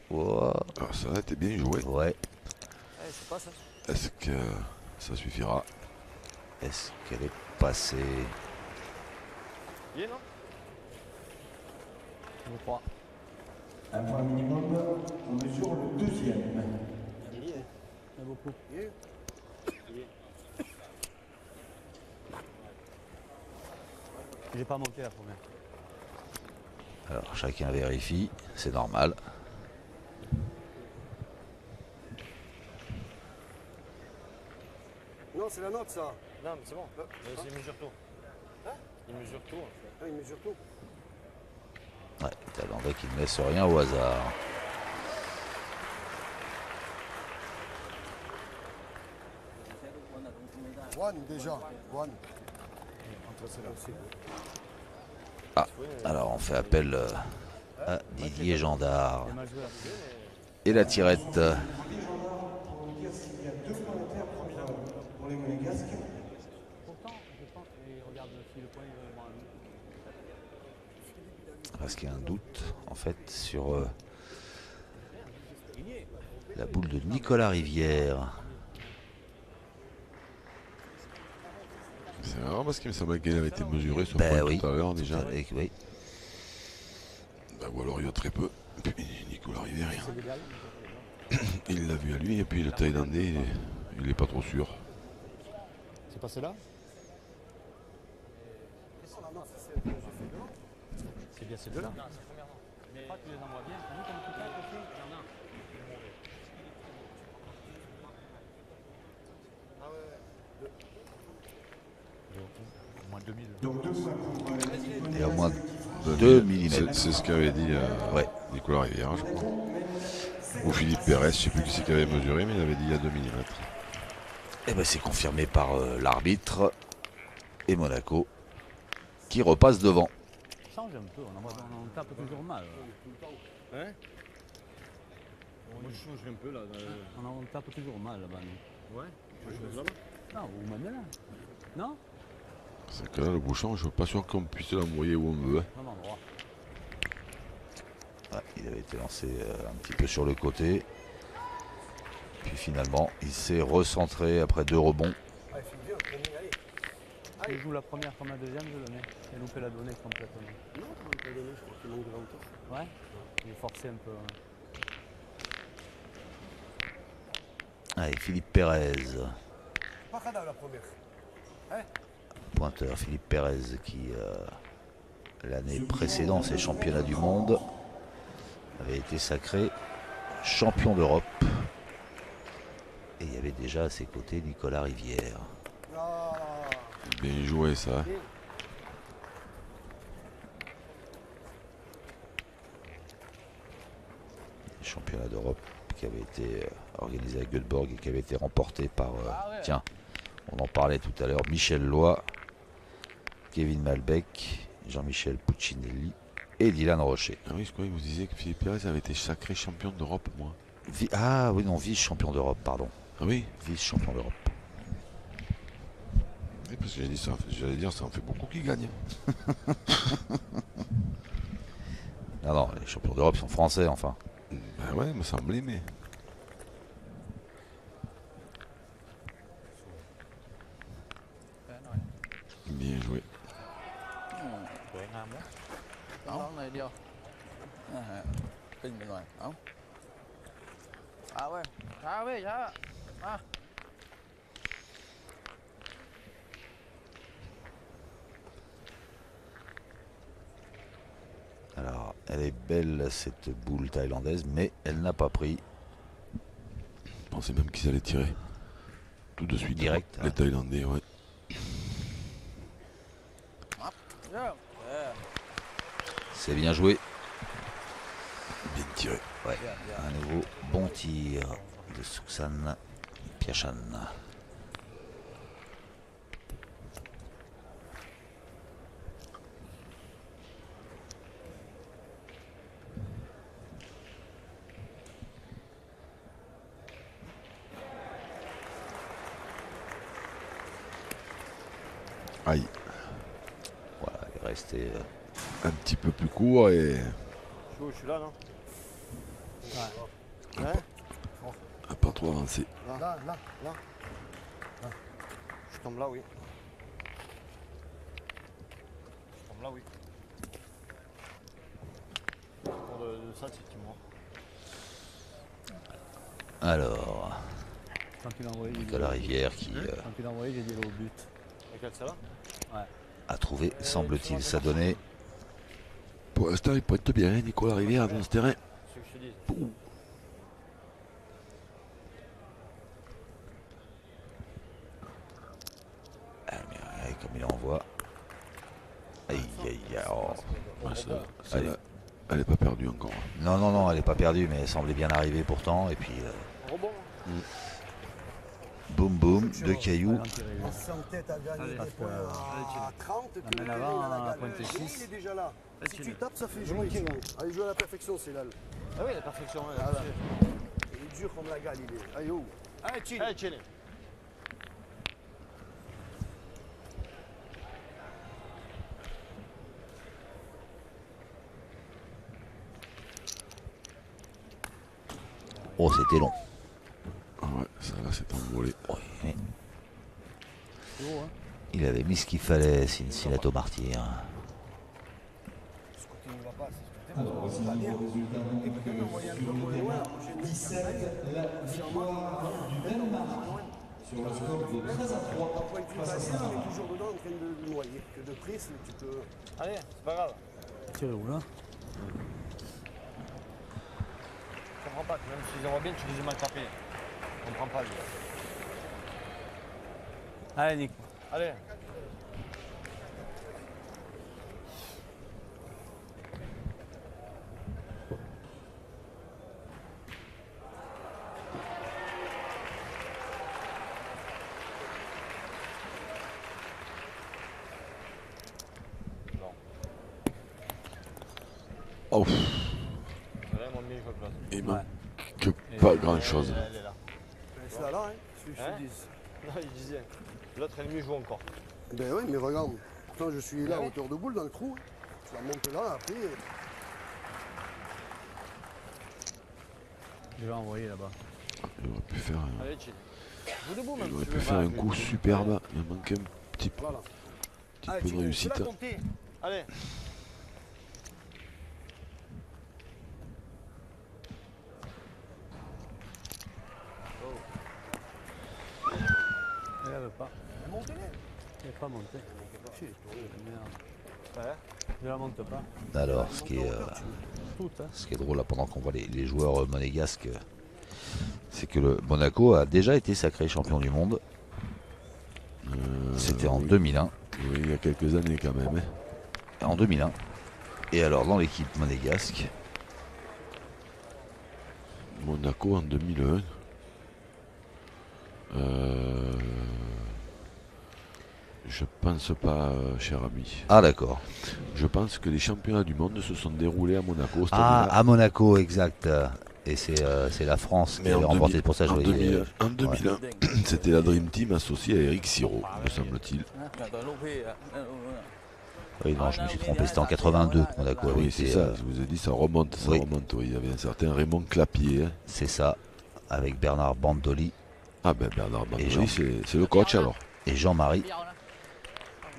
Wow. Ah, ça a été bien joué. Ouais. Allez, c'est pas ça. Est-ce que ça suffira? Est-ce qu'elle est passée? Il est, non? Je crois. Un point minimum, on mesure le deuxième. Il y est. Il y a beaucoup. Il est. J'ai pas manqué la première. Alors, chacun vérifie, c'est normal. Non, c'est la note, ça. Non, mais c'est bon. Il mesure tout. Il mesure tout. En fait. Ah, il mesure tout. Ouais, les Thaïlandais qui ne laissent rien au hasard. One, déjà. One. Ah, alors on fait appel à Didier Gendard. Il a mal joué. Et la tirette. Pour dire s'il y a 2 points à terre pour les monégasques. Pourtant, je pense, et regarde si le point est vraiment à nous. Parce qu'il y a un doute en fait sur la boule de Nicolas Rivière. C'est marrant parce qu'il me semblait qu'elle avait été mesurée ce Ben point oui. tout à l'heure déjà. Oui. Ben, ou alors il y a très peu. Et puis Nicolas Rivière, il l'a vu à lui et puis le Thaïlandais, il est pas trop sûr. C'est passé là? C'est bien ces deux-là. Mais pas que tu les envoies bien. Nous, comme tout ça, il y en a. Au moins 2000. Donc 2 points pour l'équipe Et au moins monégasque qui fera 2 mm. C'est ce qu'avait dit Ouais. Nicolas Rivière, je crois. Ou Philippe Pérez, je ne sais plus qui c'est qui avait mesuré, mais il avait dit il y a 2 mm. Et ben c'est confirmé par l'arbitre et Monaco qui repasse devant. Change un peu, on tape toujours mal. Hein? Moi je change un peu là. On tape toujours mal là-bas. Ouais, je change là-bas. Non, ou même là. Non? C'est que là, le bouchon, je ne suis pas sûr qu'on puisse l'envoyer où on veut. Hein. Vraiment droit. Ouais, il avait été lancé un petit peu sur le côté. Puis finalement, il s'est recentré après 2 rebonds. Allez, file bien, premier, allez. Si je joue la première comme la deuxième, je le mets. J'ai loupé la donnée complètement. Non, tu m'as pas donné, je crois qu'il manque de l'entour. Ouais? J'ai forcé un peu. Ouais. Allez, Philippe Pérez. Pas cadavre la première. Pointeur Philippe Pérez qui, l'année précédente, ces championnats du monde, avait été sacré champion d'Europe. Et il y avait déjà à ses côtés Nicolas Rivière. Bien joué ça. Les championnats d'Europe qui avaient été organisés à Göteborg et qui avaient été remportés par, tiens, on en parlait tout à l'heure, Michel Loy, Kevin Malbec, Jean-Michel Puccinelli et Dylan Rocher. Ah oui, je croyais que vous disiez que Philippe Pérez avait été sacré champion d'Europe, moi. Ah oui, non, vice-champion d'Europe, pardon. Ah oui? Vice-champion d'Europe. Oui, parce que j'allais dire, ça en fait beaucoup qui gagnent. Non, non, les champions d'Europe sont français, enfin. Ben ouais, il me semblait, mais... Bien joué. สวยงามแล้วเอาหน่อยเดียวขึ้นไปหน่อยเอาเว้ยช้าเว้ยช้ามา Alors, elle est belle cette boule thaïlandaise, mais elle n'a pas pris. Je pensais même qu'ils allaient tirer. Tout de suite. Direct. Les Thaïlandais, ouais. C'est bien joué. Bien tiré. Ouais, un nouveau bon tir de Souksan Piachan. Aïe. Voilà, il est resté. Un petit peu plus court et... Je suis là, non? a pas trop avancé. Là. Je tombe là, oui. Je tombe là, oui. Pour de ça, c'est moi. Alors, Quand tu l'as envoyé, Nicolas Rivière qui quand tu l'as envoyé, j'ai dit au but. Laquelle, celle-là? Ouais. a trouvé, semble-t-il, sa donnée. Pour l'instant, il pointe bien, hein, Nicolas Rivière, dans ce terrain. C'est ce que je te dis. Ah, mais, comme il envoie. Aïe, aïe, aïe. Oh. Ouais, Allez. Elle n'est pas perdue encore. Non, non, non, elle n'est pas perdue, mais elle semblait bien arriver pourtant. Et puis, Rebond. boum, boum, deux cailloux. On s'entête à gagner des points à 30 que le Amène terrain, avant, il a la pointe gagne. six. Il est déjà là. Si tu tapes, ça fait jouer. Allez, joue à la perfection, c'est là. Ah oui, la perfection. Ah, là. Il est dur comme la gale, il est. Allez, oh. Allez, chill. Allez, tiens. Oh, c'était long. Ah ouais, ça là, c'est envolé. Oui, mais C'est haut, hein. il avait mis ce qu'il fallait, Cincinnati Martyr. Ce côté, il va pas. C'est pas bien. Et peut-être envoyer un peu moins loin. 17, la victoire du Danemark sur le score de 13 à 3 Point de vue face à italien, on Saint-Marin. est toujours dedans en train de le noyer. Que de prise, tu peux. Allez, c'est pas grave. Tire où là? Je comprends pas. Même s'ils envoient bien, tu les as mal tapés. On comprend pas, lui. Allez, Nick. Allez. Oh, Voilà, mon demi, je vois place. il manque que pas grand chose. Elle est là. C'est là, hein, celui que je Hein te dis. Non, il disait. L'autre, elle mieux joue encore. Ben oui, mais regarde. Pourtant, je suis là, à hauteur de boule, dans le trou. Tu la montes là, après. Je vais envoyer là-bas. Il aurait pu faire, Allez, chill. Joue debout, même. il aurait si tu pu veux. faire Voilà, un je coup vais- superbe. Il manque un petit Voilà. Allez, peu tu de peux réussite. la compter. Allez. Elle veut pas. Montez-les. Elle n'est pas montée. Merde. Ouais. Je la monte pas. Alors, ce qui est, Toute, hein. ce qui est drôle là, pendant qu'on voit les joueurs monégasques, c'est que le Monaco a déjà été sacré champion du monde. C'était en oui. 2001. Oui, il y a quelques années quand même. Hein. En 2001. Et alors, dans l'équipe monégasque, Monaco en 2001. Je pense pas, cher ami. ah d'accord. Je pense que les championnats du monde se sont déroulés à Monaco. cette Ah, année-là. à Monaco, exact. Et c'est la France qui Mais avait en remporté 2000, pour ça. en 2001, c'était la Dream Team associée à Eric Siro, me semble-t-il. Oui, non, je me suis trompé. C'était en 82 que Monaco avait Oui, c'est été. ça, je vous ai dit, ça remonte, oui. Oui. Il y avait un certain Raymond Clapier. Hein. C'est ça. Avec Bernard Bandoli Ah ben Bernard Et Jean. Bandoli, c'est le coach alors. et Jean-Marie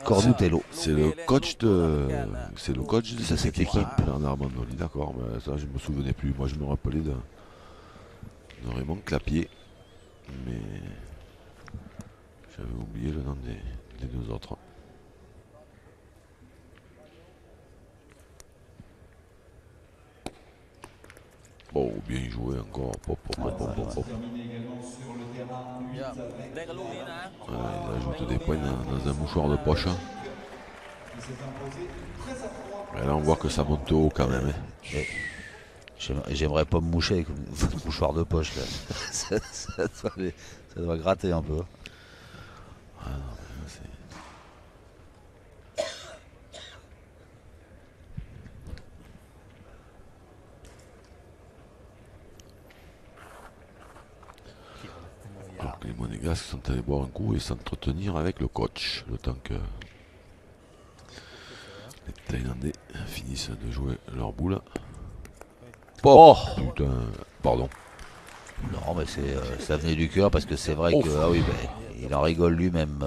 Cornutello. C'est le coach de Ça, cette c'est équipe, Bernard Bandoli, d'accord, mais ça je me souvenais plus. Moi je me rappelais de Raymond Clapier, mais j'avais oublié le nom des deux autres. Oh, bien joué encore. Terminé également sur le terrain 8 avec ได้กับลูกนี้นะ Il ajoute des points dans un mouchoir de poche. Hein. qui s'est imposé 13 à 3. Et là, on voit que ça monte haut quand même. Hein. J'aimerais pas me moucher avec votre mouchoir de poche là. Ça doit gratter un peu. Ah non, mais là, c'est- Donc les Monégasques sont allés boire un coup et s'entretenir avec le coach, le temps que les Thaïlandais finissent de jouer leur boule. Oh Putain, pardon. non, mais ça venait du cœur parce que c'est vrai que ah oui, ben, il en rigole lui-même.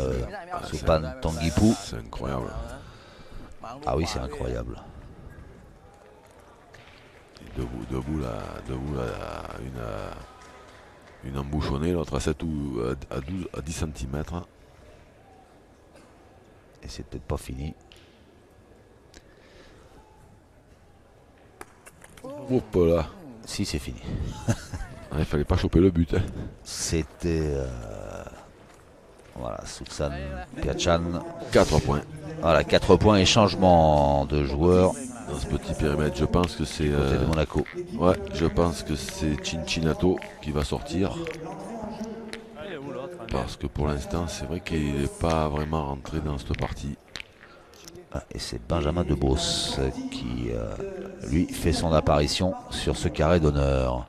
Sopan Tanguipou. C'est incroyable. Ah oui, c'est incroyable. Et debout là, une embouchonnée, l'autre à 7 ou à 12, à 10 cm. Et c'est peut-être pas fini. Hop là. Si, c'est fini. Ah, il fallait pas choper le but. Hein. C'était voilà, Souksan Piachan. 4 points. Voilà, 4 points et changement de joueur Dans ce petit périmètre, je pense que c'est. côté de Monaco. Ouais, je pense que c'est Cincinnato qui va sortir. Elle est où l'autre? Parce que pour l'instant, c'est vrai qu'il n'est pas vraiment rentré dans cette partie. Ah, et c'est Benjamin Debos qui, lui, fait son apparition sur ce carré d'honneur.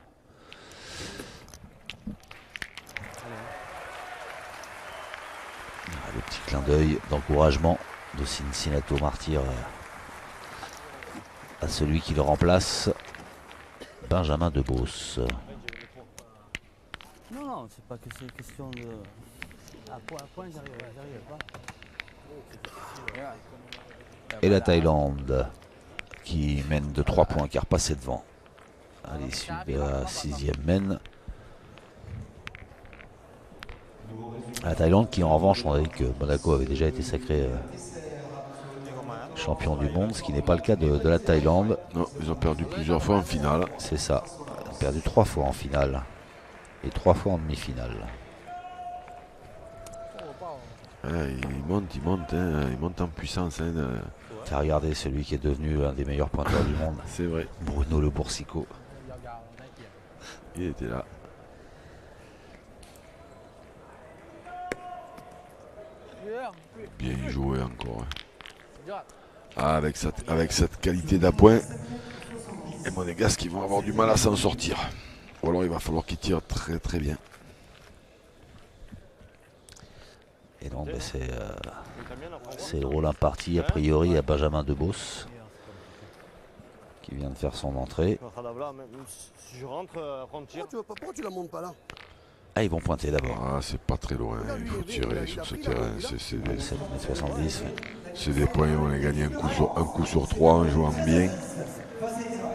Ah, le petit clin d'œil d'encouragement de Cincinnato Martyr à celui qui le remplace, Benjamin Debos. Non, non, c'est pas que c'est une question de. À point, j'arrive pas. Et la Thaïlande qui mène de 3 points car passé devant à l'issue de la 6e mène. La Thaïlande qui en revanche, on a dit que Monaco avait déjà été sacré champion du monde, ce qui n'est pas le cas de la Thaïlande. Non, ils ont perdu plusieurs fois en finale. C'est ça, ils ont perdu 3 fois en finale et 3 fois en demi-finale. Il monte en puissance. Hein, T'as regardé celui qui est devenu un des meilleurs pointeurs du monde, c'est vrai, Bruno Le Boursicot. il était là. Bien joué encore. Hein. Ah, avec cette qualité d'appoint, les Monégasques qui vont avoir du mal à s'en sortir. Ou alors il va falloir qu'ils tirent très très bien. Et donc ben, c'est le rôle imparti a priori à Benjamin Debos qui vient de faire son entrée. Si je rentre, après on tire. Pourquoi tu la montes pas là? Ah, ils vont pointer d'abord. Ah, c'est pas très loin, il faut tirer sur ce terrain. C'est des, 7,70 m. c'est des points, on a gagné un coup sur 3 en jouant bien.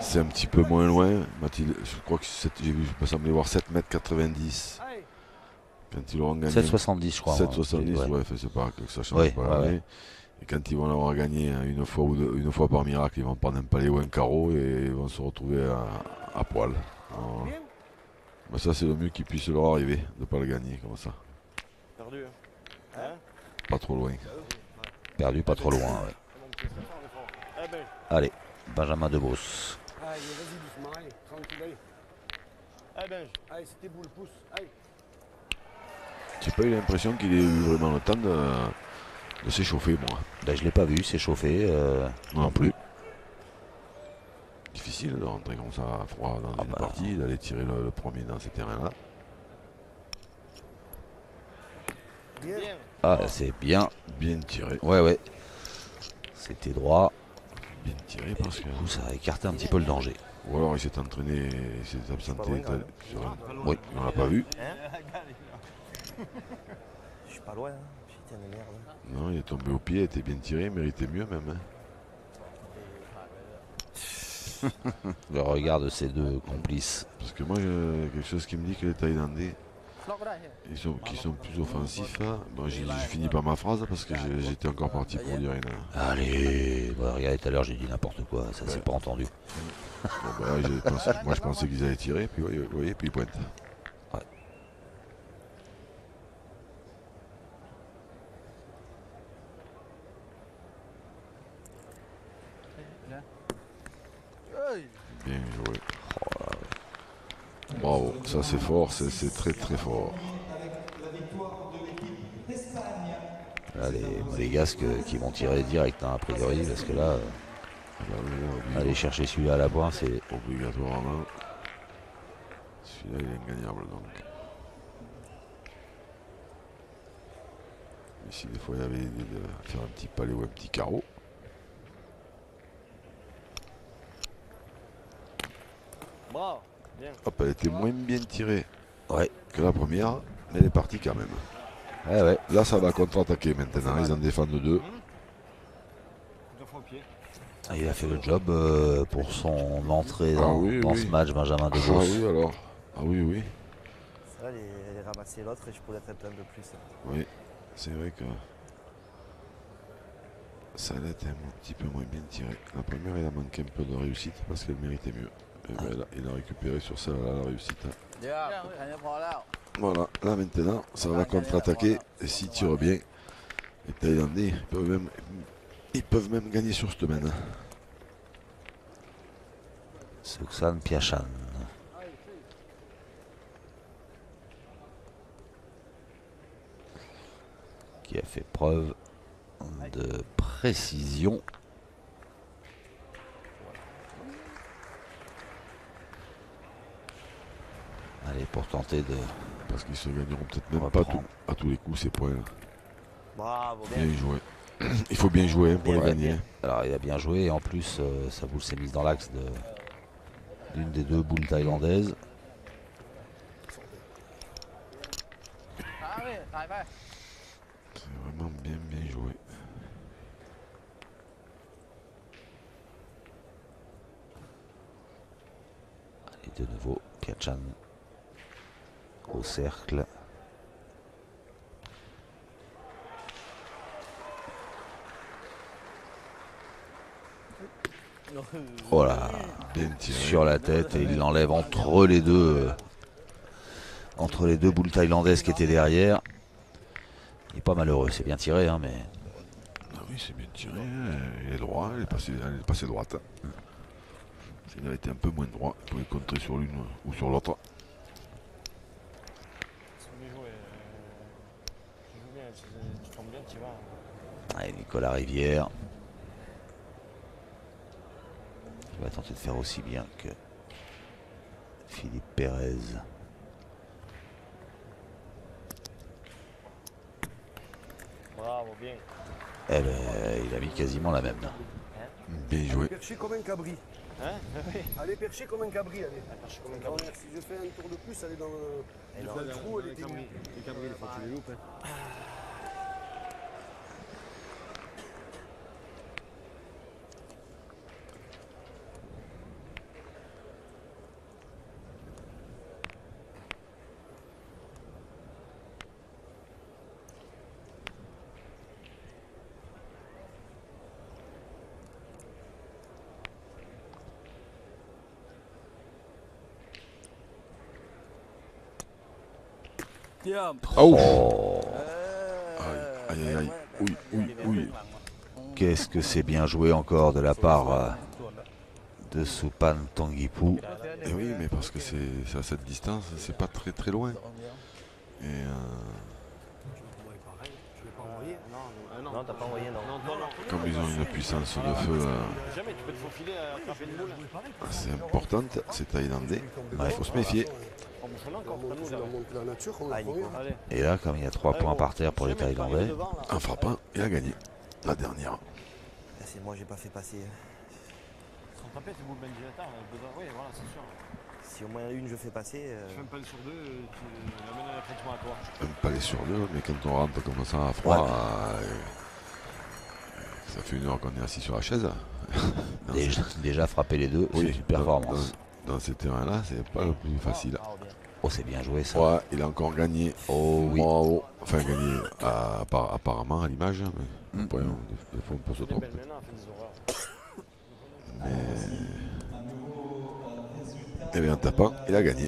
C'est un petit peu moins loin. Mathilde, je crois que j'ai vu, il me semblait voir 7,90 m. Quand ils l'auront gagné. 7,70 je crois. 7,70, ouais, c'est pas que ça change pas la main. Et quand ils vont l'avoir gagné une fois par miracle, ils vont prendre un palais ou un carreau et ils vont se retrouver à poil. Alors, mais ça, c'est le mieux qui puisse leur arriver, de ne pas le gagner comme ça. Perdu. Hein? Pas trop loin. Perdu pas trop loin. Ouais. Allez, Benjamin Debos. Allez, vas-y doucement, allez, tranquille, allez. Allez, Benj. Allez, c'était boule, pousse, allez. J'ai pas eu l'impression qu'il ait eu vraiment le temps de s'échauffer, moi. Ben, je l'ai pas vu s'échauffer. Non plus. Difficile de rentrer comme ça à froid dans une partie, d'aller tirer le premier dans ces terrains-là. Bien. Ah, c'est bien. Bien tiré. Ouais. C'était droit. Bien tiré parce que. Du coup, ça a écarté un petit peu le danger. Ou alors il s'est entraîné, il s'est absenté. Oui. On l'a pas vu. Je suis pas loin, hein. Putain de merde. Non, il est tombé au pied, il était bien tiré, il méritait mieux même. Hein. Le regard de ces deux complices. Parce que moi, j'ai quelque chose qui me dit que les Thaïlandais, qui sont plus offensifs, là. Bon, j'ai fini par ma phrase parce que j'étais encore parti pour dire une. Allez, bah, regardez tout à l'heure j'ai dit n'importe quoi, ça c'est pas entendu. Bon, bah, moi je pensais qu'ils allaient tirer, puis vous voyez, puis ils pointent. Ouais. Bien joué. Bravo, ça c'est fort, c'est très très fort. Là, les Monégasques qui vont tirer direct hein, a priori parce que là, aller chercher celui-là à la pointe c'est obligatoirement. Celui-là il est ingagnable donc. Ici des fois il y avait l'idée de faire un petit palais ou un petit carreau. Bravo, bien. Hop, elle était moins bien tirée que la première, mais elle est partie quand même. Ouais. Là ça va contre-attaquer maintenant, ils en défendent deux. Il a fait le job pour son entrée dans ce match, Benjamin Debos. Ah oui alors. Ah oui. Ça va, les ramasser l'autre et je pourrais être plein de plus. Oui, c'est vrai que ça allait être un petit peu moins bien tiré. La première il a manqué un peu de réussite parce qu'elle méritait mieux. Et ben, là, il a récupéré sur celle-là la réussite. Voilà, là maintenant, ça va contre-attaquer. Et s'ils tirent bien, les Thaïlandais ils peuvent même gagner sur cette semaine. Suksan Piachan. Qui a fait preuve de précision. Allez, pour tenter de... Parce qu'ils se gagneront peut-être même pas à tous les coups ces points. Bravo, bien joué. Il faut bien jouer pour les gagner. Alors il a bien joué et en plus sa boule s'est mise dans l'axe d'une des deux boules thaïlandaises. C'est vraiment bien joué. Allez, de nouveau, Piachan au cercle. Voilà, sur la tête et il l'enlève entre les deux boules thaïlandaises qui étaient derrière. Il est pas malheureux, c'est bien tiré hein, mais... Ah oui c'est bien tiré, il est droit, elle est passée droite. S'il avait été un peu moins droit, il pouvait contrer sur l'une ou sur l'autre. Allez, Nicolas Rivière. va tenter de faire aussi bien que Philippe Pérez. Bravo, bien. Eh ben, il a mis quasiment la même. Bien joué. Perché comme un cabri. Hein? Oui. Allez, perché comme un cabri, allez. Perché comme un Alors, cabri. si je fais un tour de plus, allez dans Et dans non, le trou, elle est dénue. Les cabris, il faut que tu les loupes. Hein. Chưa? Oh, aïe, aïe, aïe. Oui, oui, oui. Qu'est-ce que c'est bien joué encore de la part de Suppan Tanguipou. Et oui, mais parce que c'est à cette distance, c'est pas très très loin. Et Je vais pas envoyer. Non, t'as pas envoyé, non. comme ils ont une puissance de feu Jamais tu peux te faufiler à attraper une boule. assez importante, c'est thaïlandais. Il faut se méfier. En bouchonnant encore. Dans la nature, on Allez, le premier. allez. Et là, comme il y a 3 points par terre pour les Thaïlandais, En frappant, il a gagné. La dernière. C'est moi, j'ai pas fait passer. Sans taper tes boules ventilateurs, oui, voilà, c'est sûr. Si au moins une je fais passer. Tu fais un pal sur deux, tu amènes un traitement à toi. Un palais sur deux, mais quand on rentre comme ça à froid, ça fait une heure qu'on est assis sur la chaise. déjà frapper les deux, c'est une performance. Dans ces terrains-là, c'est pas le plus facile. Oh, c'est bien joué ça. Ouais, il a encore gagné. Oh oui. Bravo. Enfin, gagné apparemment à l'image, mais après, des fois on peut se tromper. Mais... Eh bien, en tapant, il a gagné.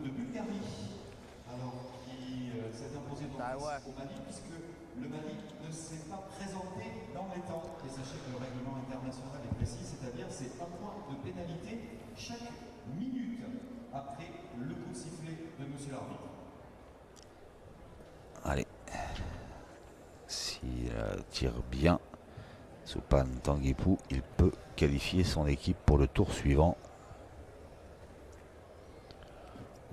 de Bulgarie, alors qui s'est imposé donc au Mali, puisque le Mali ne s'est pas présenté dans les temps. Et sachez que le règlement international est précis, c'est-à-dire c'est un point de pénalité chaque minute après le coup de sifflet de monsieur l'arbitre. Allez. S'il tire bien, Suppan Tanguipou, il peut qualifier son équipe pour le tour suivant.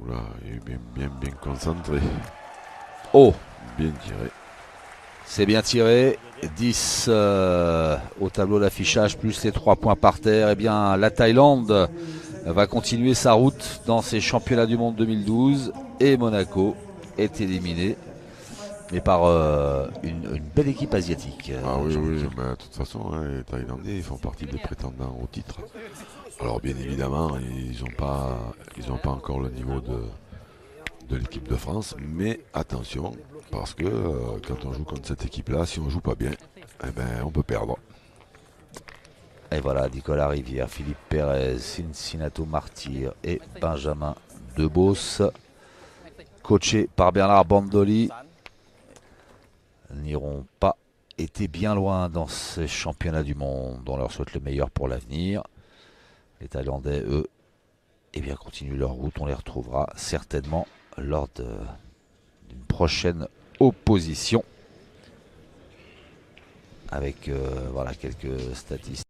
Oula, il est bien concentré. Oh, Bien tiré. c'est bien tiré. 10 au tableau d'affichage, plus les 3 points par terre. Eh bien, la Thaïlande va continuer sa route dans ces championnats du monde 2012. Et Monaco est éliminé, mais par une belle équipe asiatique. Ah oui, oui, mais de toute façon, hein, les Thaïlandais ils font partie des prétendants au titre. Alors bien évidemment, ils n'ont pas encore le niveau de l'équipe de France, mais attention, parce que quand on joue contre cette équipe-là, si on joue pas bien, eh ben, on peut perdre. Et voilà, Nicolas Rivière, Philippe Pérez, Cincinnato Martyr et Benjamin Debos, coachés par Bernard Bandoli, n'iront pas été bien loin dans ces championnats du monde. On leur souhaite le meilleur pour l'avenir. Les Thaïlandais, eux, eh bien, continuent leur route. On les retrouvera certainement lors d'une prochaine opposition avec voilà, quelques statistiques.